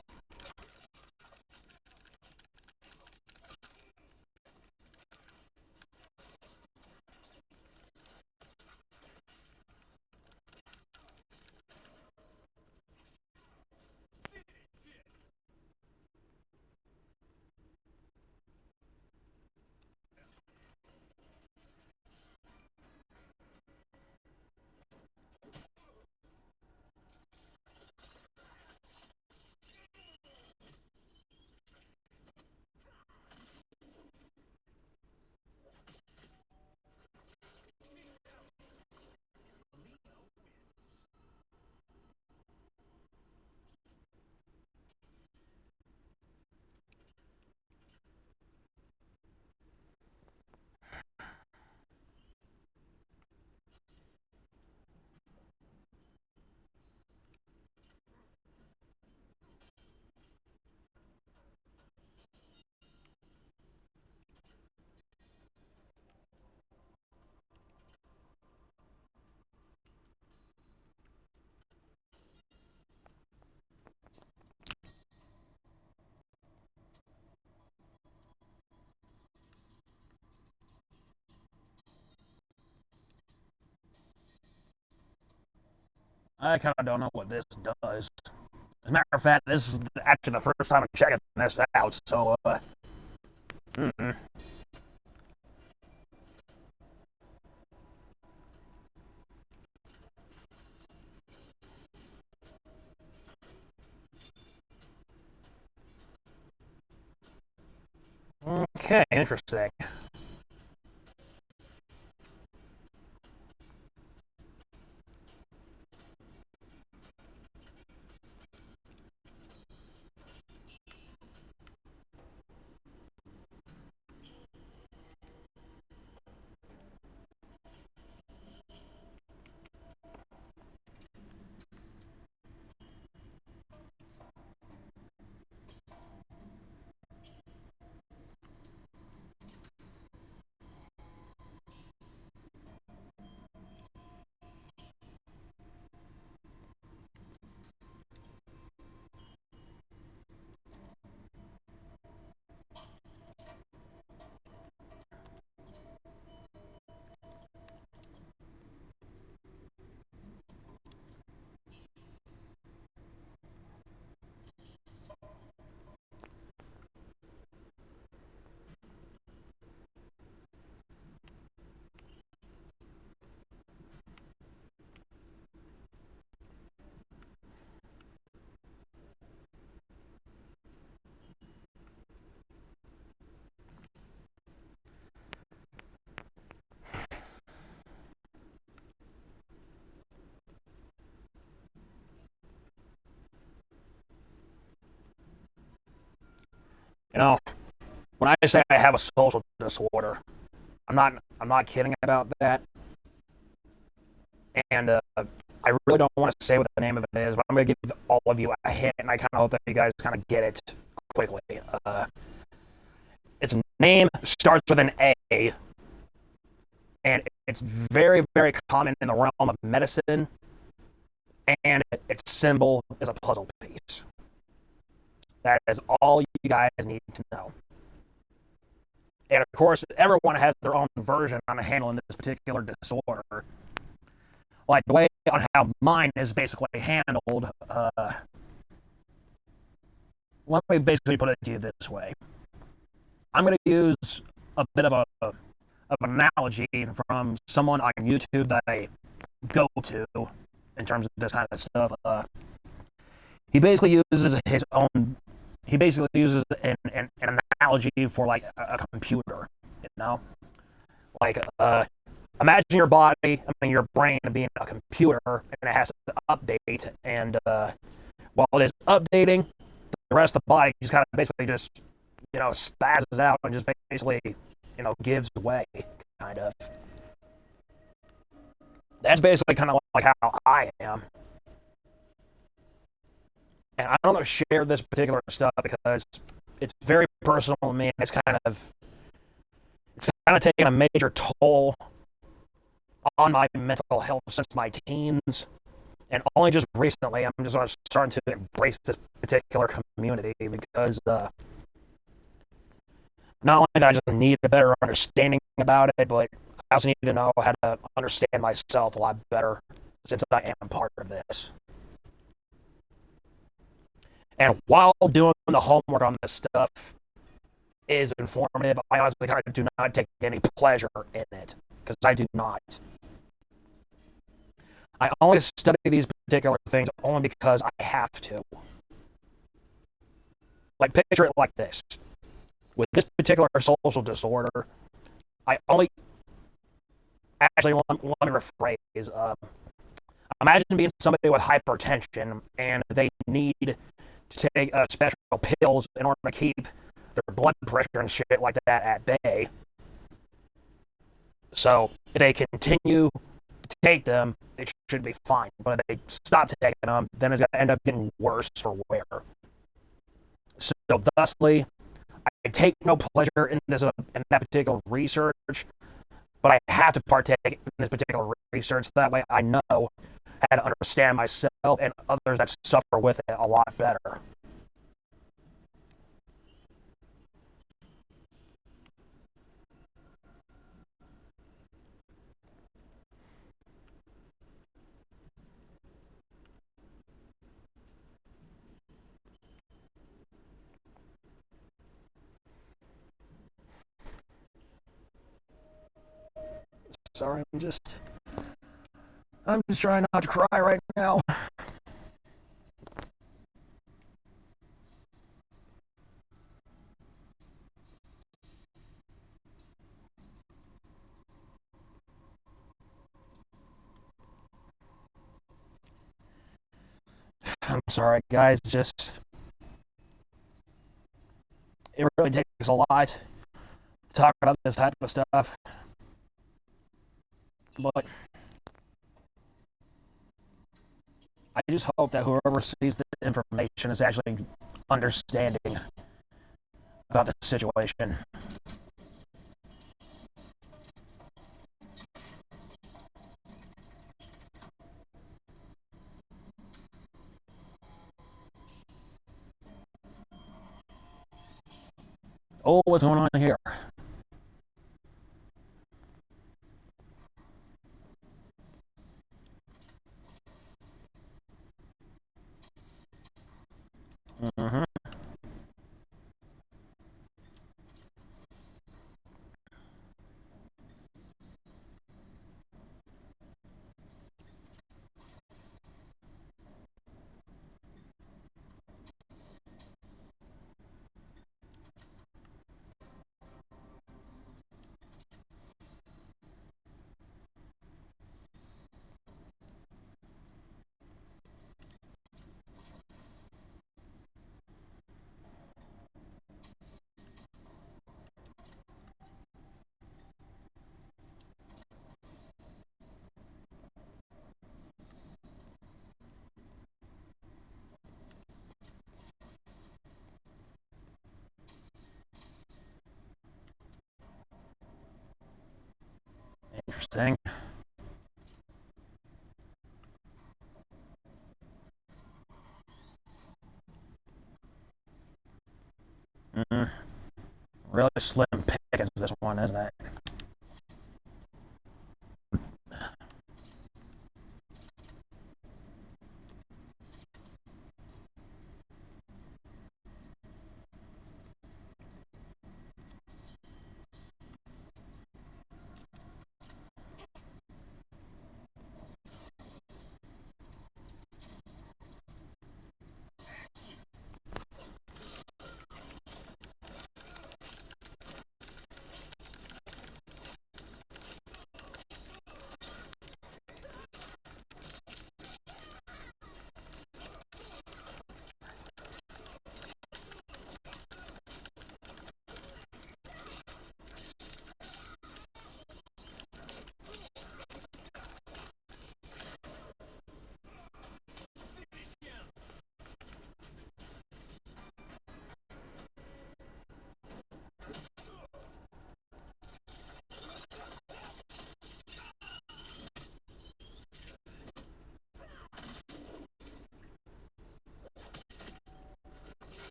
I kind of don't know what this does. As a matter of fact, this is actually the first time I'm checking this out, so, mm-mm. Okay, interesting. You know, when I say I have a social disorder, I'm not kidding about that. And I really don't want to say what the name of it is, but I'm going to give all of you a hint, and I kind of hope that you guys kind of get it quickly. Its name starts with an A, and it's very, very common in the realm of medicine, and its symbol is a puzzle piece. That is all you guys need to know. And of course, everyone has their own version on handling this particular disorder. Like the way on how mine is basically handled, let me basically put it to you this way. I'm going to use a bit of an analogy from someone on YouTube that I go to in terms of this kind of stuff. He basically uses his own. He basically uses an analogy for like a computer. You know, like imagine your body, your brain being a computer, and it has to update. And while it is updating, the rest of the body just kind of basically just spazzes out and just basically gives way, kind of. That's basically kind of like how I am. And I don't want to share this particular stuff because it's very personal to me. And it's kind of taken a major toll on my mental health since my teens. And only just recently, I'm just starting to embrace this particular community because not only do I just need a better understanding about it, but I also need to know how to understand myself a lot better since I am part of this. And while doing the homework on this stuff is informative, I honestly kind of do not take any pleasure in it because I do not. I only study these particular things only because I have to. Like, picture it like this. With this particular social disorder, I only actually want to rephrase. Imagine being somebody with hypertension and they need to take special pills in order to keep their blood pressure and shit like that at bay. So if they continue to take them, it should be fine. But if they stop taking them, then it's going to end up getting worse for wear. So thusly, I take no pleasure in that particular research, but I have to partake in this particular research. That way, I know how to understand myself and others that suffer with it a lot better. sorry. I'm just trying not to cry right now. I'm sorry, guys. It really takes a lot to talk about this type of stuff. But I just hope that whoever sees the information is actually understanding about the situation. Oh, what's going on here? Mm-hmm. Interesting. Mm, really slim pickings, this one, isn't it?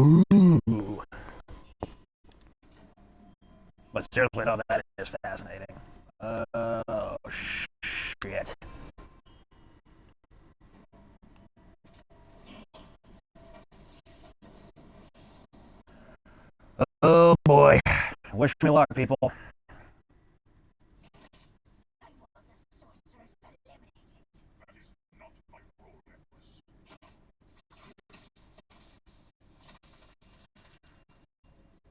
Ooh. But seriously, though, that is fascinating. Oh, shit. Oh, boy. Wish me luck, people.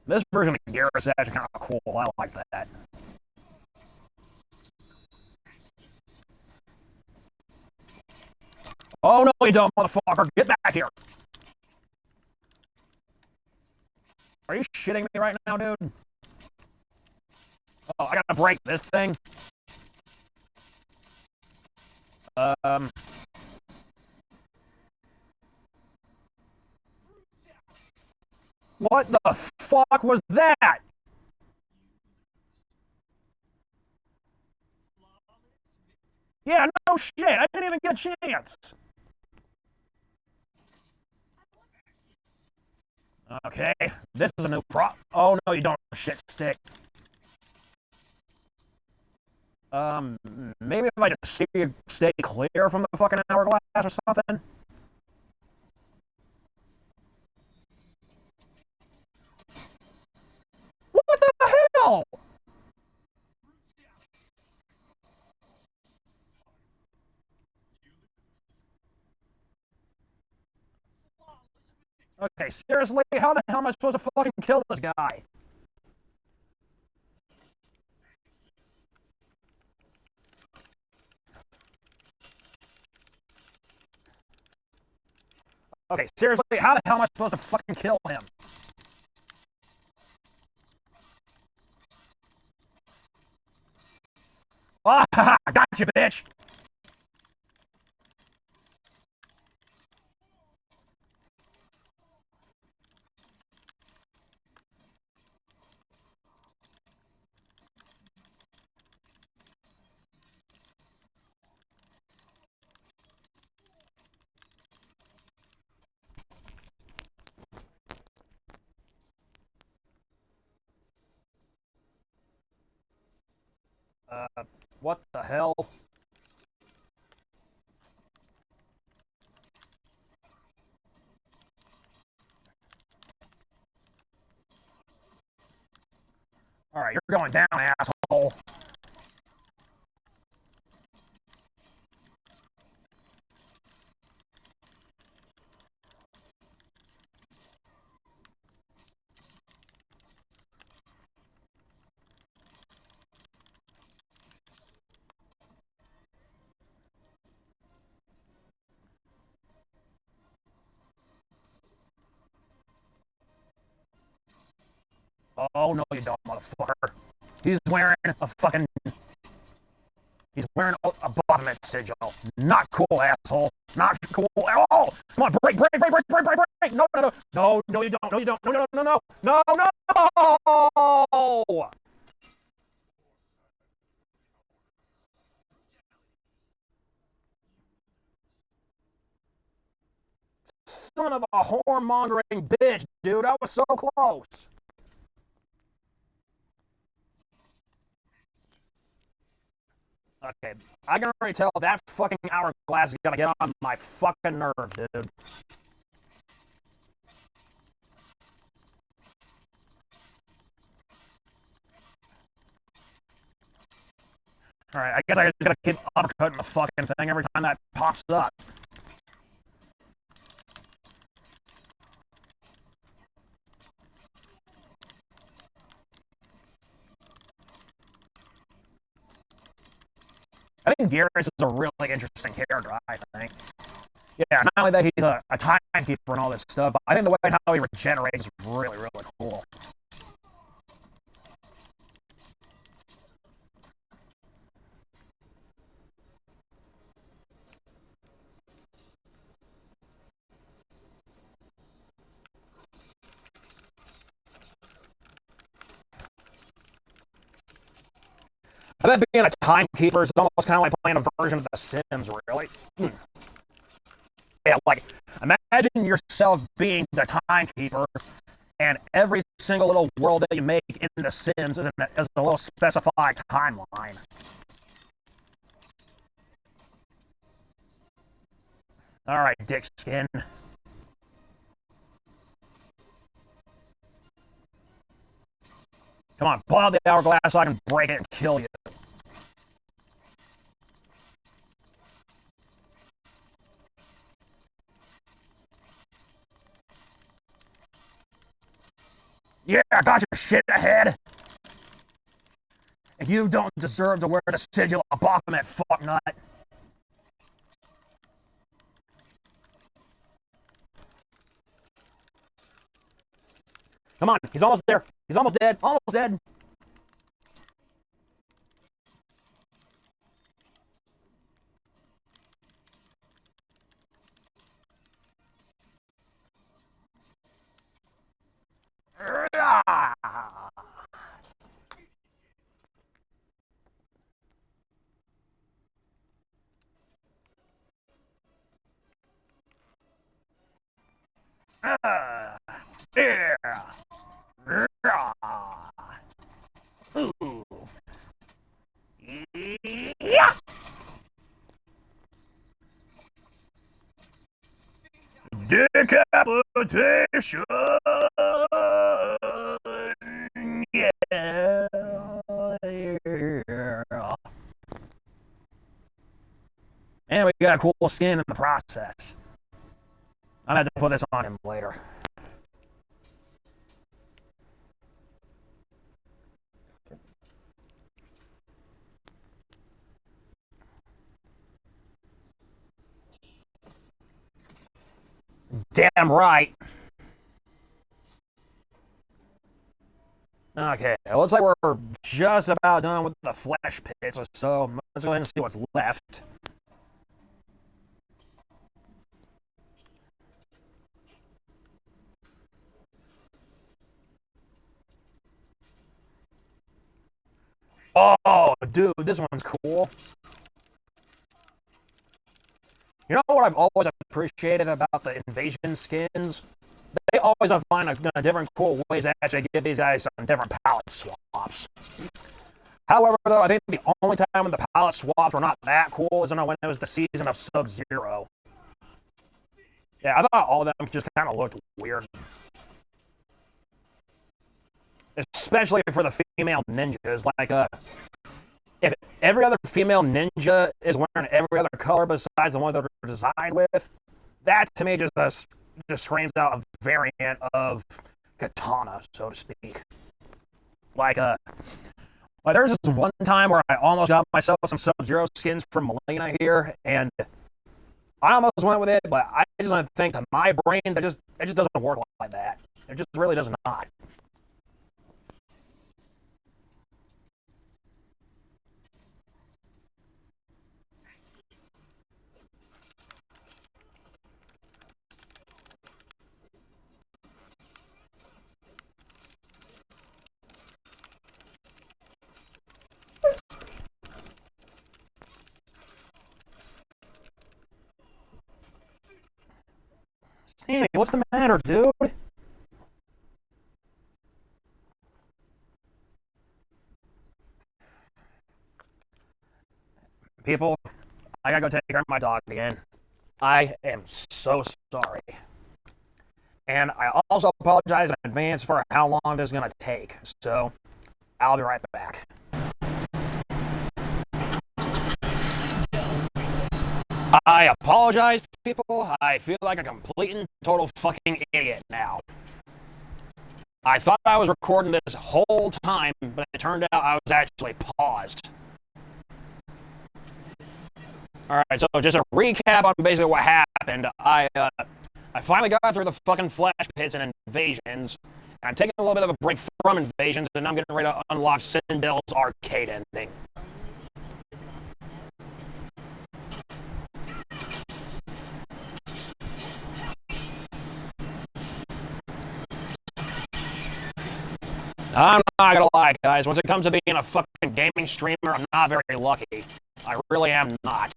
This version of Gear is actually kind of cool. I like that. Oh, no, you don't, motherfucker. Get back here. Are you shitting me right now, dude? Oh, I gotta break this thing. Um. What the fuck was that? Yeah, no shit. I didn't even get a chance. Okay, this is a new prop. Oh no, you don't. Shit stick. Um, maybe if I just see you stay clear from the fucking hourglass or something. What the hell? Okay, seriously, how the hell am I supposed to fucking kill this guy? Okay, seriously, how the hell am I supposed to fucking kill him? Ah, gotcha, bitch. What the hell? All right, you're going down, asshole. Oh no, you don't, motherfucker. He's wearing a fucking. He's wearing a bottomless sigil. Not cool, asshole. Not cool at all. Come on, break, break, break, break, break, break, break. No, no, no, no, no, you don't. No, you don't. No, no, no, no, no, no, no. Son of a whoremongering bitch, dude. I was so close. Okay, I can already tell that fucking hourglass is gonna get on my fucking nerve, dude. Alright, I guess I just gotta keep uppercutting the fucking thing every time that pops up. I think Geras is a really interesting character, I think. Yeah, not only that he's a timekeeper and all this stuff, but I think the way how he regenerates is really, really cool. I bet being a timekeeper is almost kind of like playing a version of The Sims, really. Yeah, like, imagine yourself being the timekeeper, and every single little world that you make in The Sims is a little specified timeline. All right, dick skin. Come on, pull out the hourglass so I can break it and kill you. Yeah, I got your shit ahead. And you don't deserve to wear the sigil of Baphomet, fucknut. Come on, he's almost there. He's almost dead. Almost dead. Yeah. Ooh. Yeah. Decapitation. Yeah. And we got a cool skin in the process. I'm gonna have to put this on him later. Damn right. Okay, it looks like we're just about done with the flesh pits, so let's go ahead and see what's left. Oh, dude, this one's cool. You know what I've always appreciated about the invasion skins? They always find a different cool ways to actually give these guys some different palette swaps. However, though, I think the only time when the palette swaps were not that cool is when it was the season of Sub-Zero. Yeah, I thought all of them just kind of looked weird. Especially for the female ninjas. Like, if every other female ninja is wearing every other color besides the one that they're designed with, that to me just screams out a variant of katana, so to speak. Like there was this one time where I almost got myself some Sub-Zero skins from Melina here, and I almost went with it, but I just don't think to my brain that it just doesn't work like that. It just really does not. Sammy, what's the matter, dude? People, I gotta go take care of my dog again. I am so sorry. And I also apologize in advance for how long this is gonna take. So, I'll be right back. I apologize, people. I feel like a complete and total fucking idiot now. I thought I was recording this whole time, but it turned out I was actually paused. Alright, so just a recap on basically what happened. I finally got through the fucking flesh pits and invasions. I'm taking a little bit of a break from invasions, and I'm getting ready to unlock Cyndail's arcade ending. I'm not gonna lie, guys. Once it comes to being a fucking gaming streamer, I'm not very lucky. I really am not.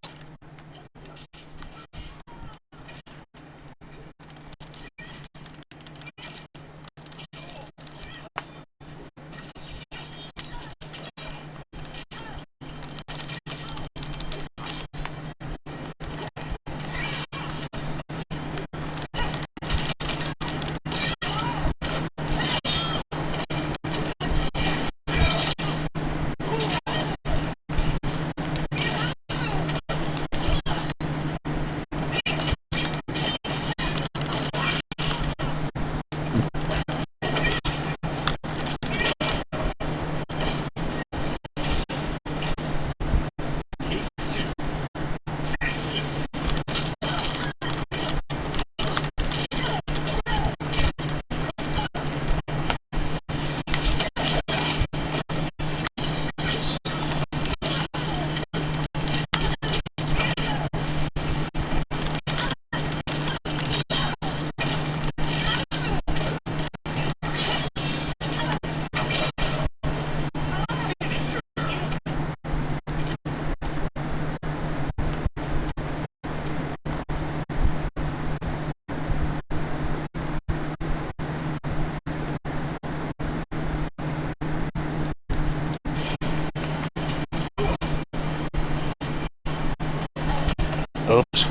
Oops.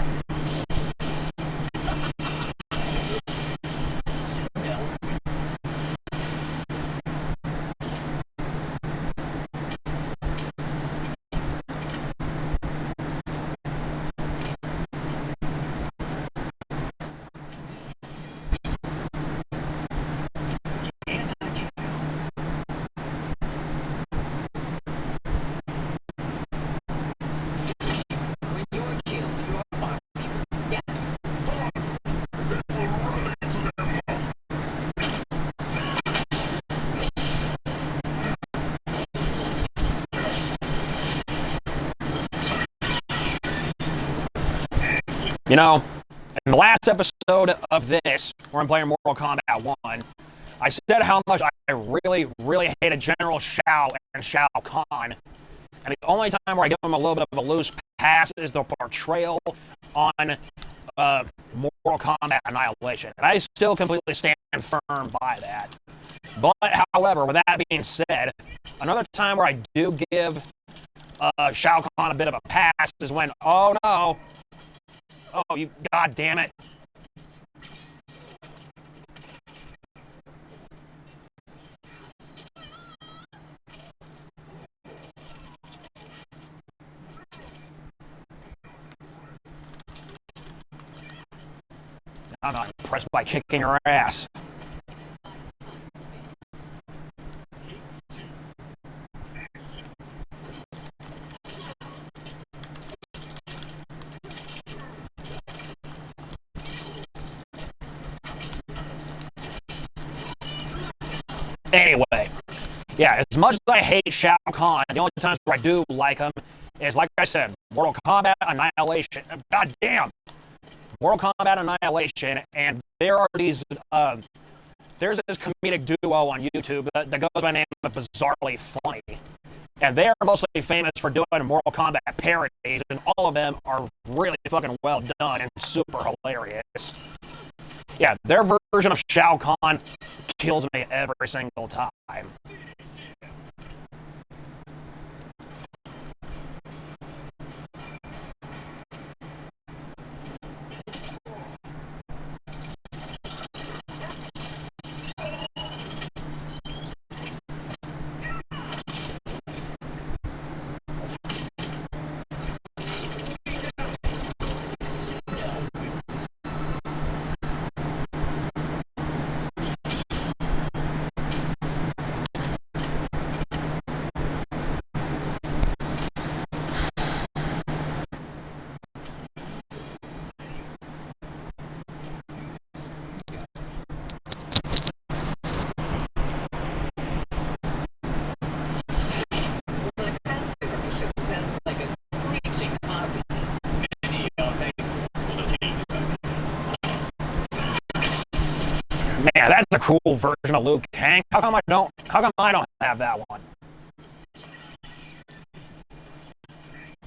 You know, in the last episode of this, where I'm playing Mortal Kombat 1, I said how much I really, really hated General Shao and Shao Kahn. And the only time where I give him a little bit of a loose pass is the portrayal on Mortal Kombat Annihilation. And I still completely stand firm by that. But, however, with that being said, another time where I do give Shao Kahn a bit of a pass is when, oh no, oh, you, god damn it. I'm not impressed by kicking her ass. Anyway, yeah, as much as I hate Shao Kahn, the only times where I do like him is, like I said, Mortal Kombat Annihilation. God damn! Mortal Kombat Annihilation, and there are these, there's this comedic duo on YouTube that goes by the name of Bizarrely Funny. And they are mostly famous for doing Mortal Kombat parodies, and all of them are really fucking well done and super hilarious. Yeah, their version of Shao Kahn kills me every single time. Man, that's a cool version of Liu Kang. How come I don't have that one?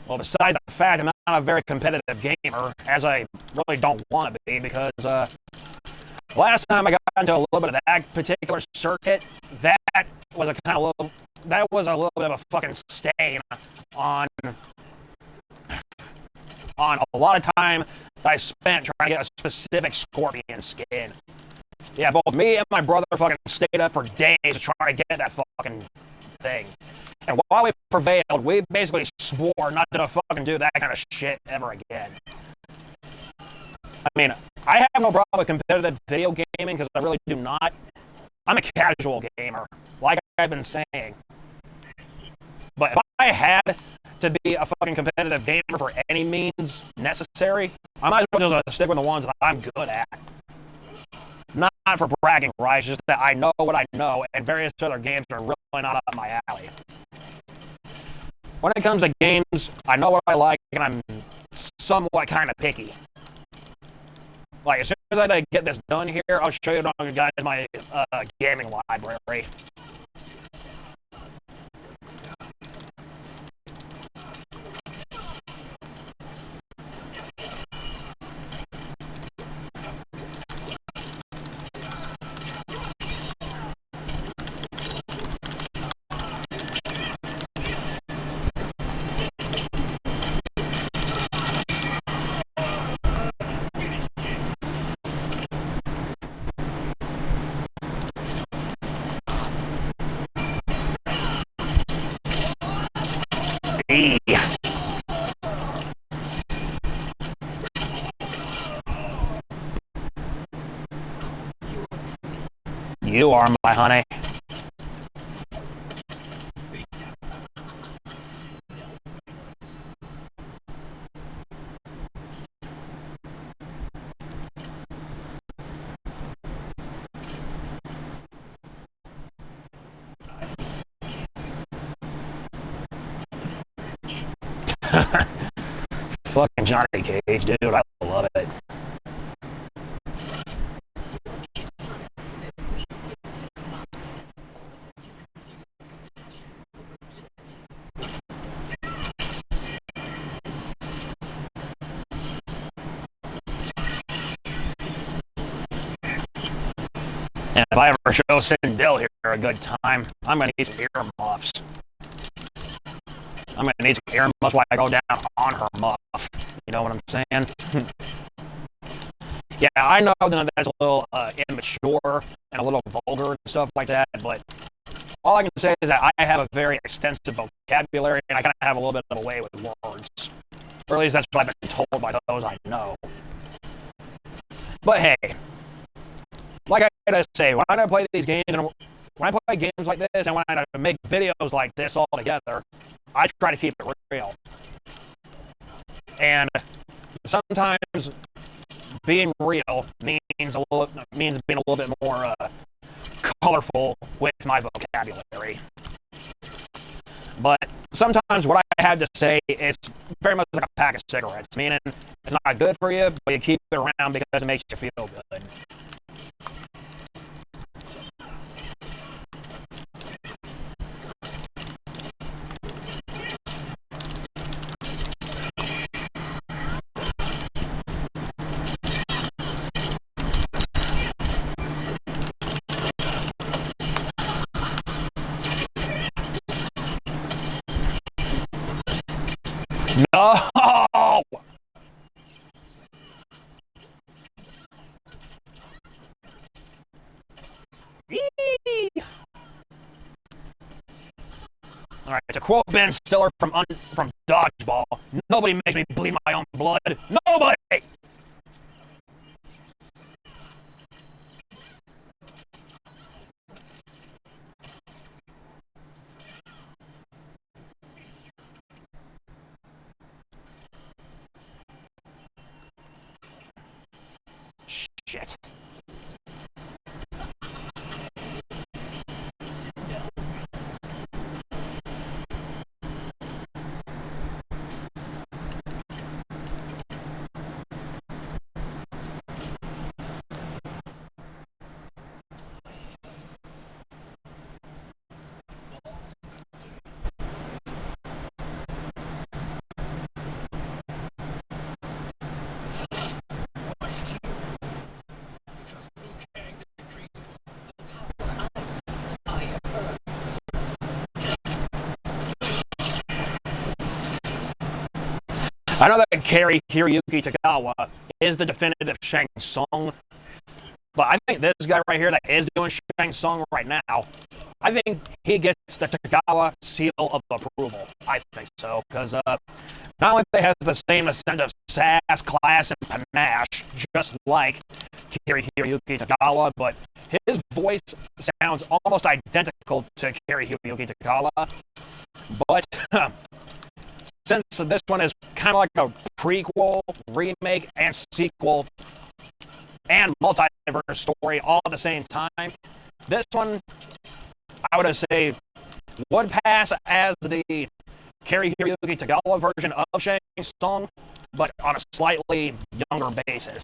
Well, besides the fact I'm not a very competitive gamer, as I really don't want to be, because last time I got into a little bit of that particular circuit, that was a little bit of a fucking stain on a lot of time that I spent trying to get a specific Scorpion skin. Yeah, both me and my brother fucking stayed up for days to try to get that fucking thing. And while we prevailed, we basically swore not to fucking do that kind of shit ever again. I mean, I have no problem with competitive video gaming because I really do not. I'm a casual gamer, like I've been saying. But if I had to be a fucking competitive gamer for any means necessary, I might as well just stick with the ones that I'm good at. Not for bragging rights, just that I know what I know, and various other games are really not up my alley. When it comes to games, I know what I like, and I'm somewhat kind of picky. Like, as soon as I get this done here, I'll show you guys my gaming library. E. You are my honey. Fucking Johnny Cage, dude. I love it. And if I ever show Sid and Dill here a good time, I'm gonna need some earmuffs. I'm gonna need some earmuffs while I go down on her muff. You know what I'm saying? Yeah, I know that that's a little immature and a little vulgar and stuff like that, but all I can say is that I have a very extensive vocabulary and I kind of have a little bit of a way with words. Or at least that's what I've been told by those I know. But hey, like I gotta say, when I play these games, and when I play games like this, and when I make videos like this all together, I try to keep it real. And sometimes being real means being a little bit more colorful with my vocabulary. But sometimes what I have to say is very much like a pack of cigarettes, meaning it's not good for you, but you keep it around because it makes you feel good. No! Alright, to quote Ben Stiller from Dodgeball, nobody makes me bleed my own blood. Nobody! Shit. I know that Kerry Hiroyuki Tagawa is the definitive Shang Tsung, but I think this guy right here that is doing Shang Tsung right now, I think he gets the Tagawa seal of approval. I think so, because not only has the same sense of sass, class, and panache, just like Kerry Hiroyuki Tagawa, but his voice sounds almost identical to Kerry Hiroyuki Tagawa, but since this one is kind of like a prequel, remake, and sequel, and multiverse story all at the same time, this one, I would say, would pass as the Kerry Hiroyuki Tagawa version of Shang Tsung, but on a slightly younger basis.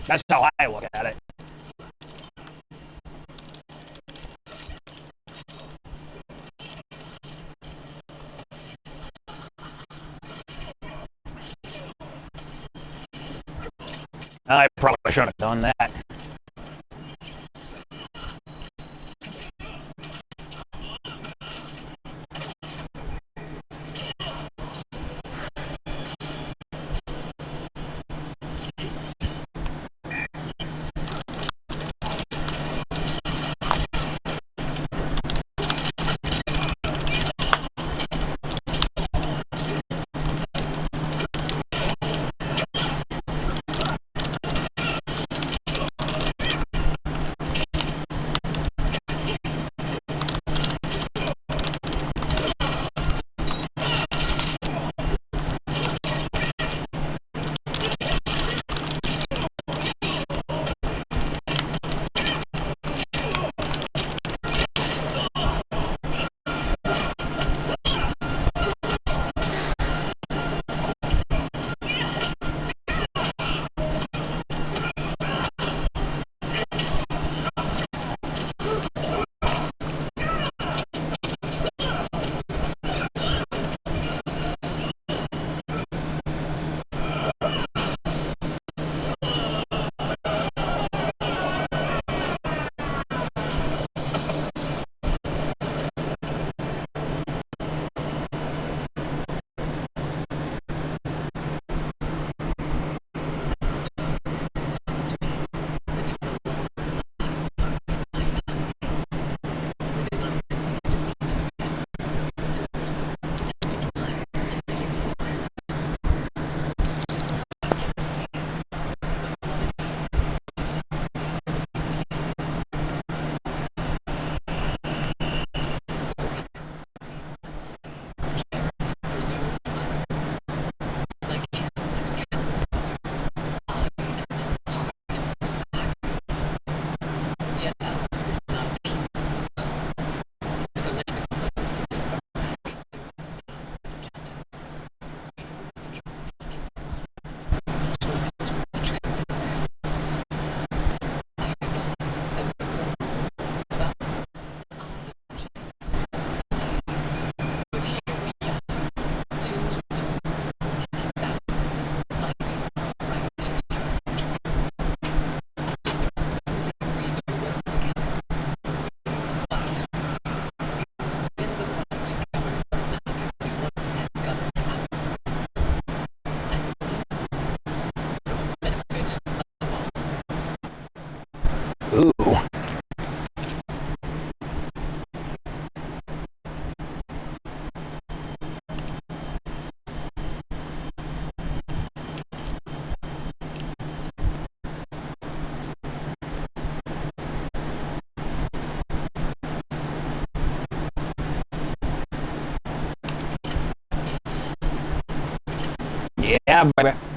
That's how I look at it. I probably should have done that. Yeah, baby.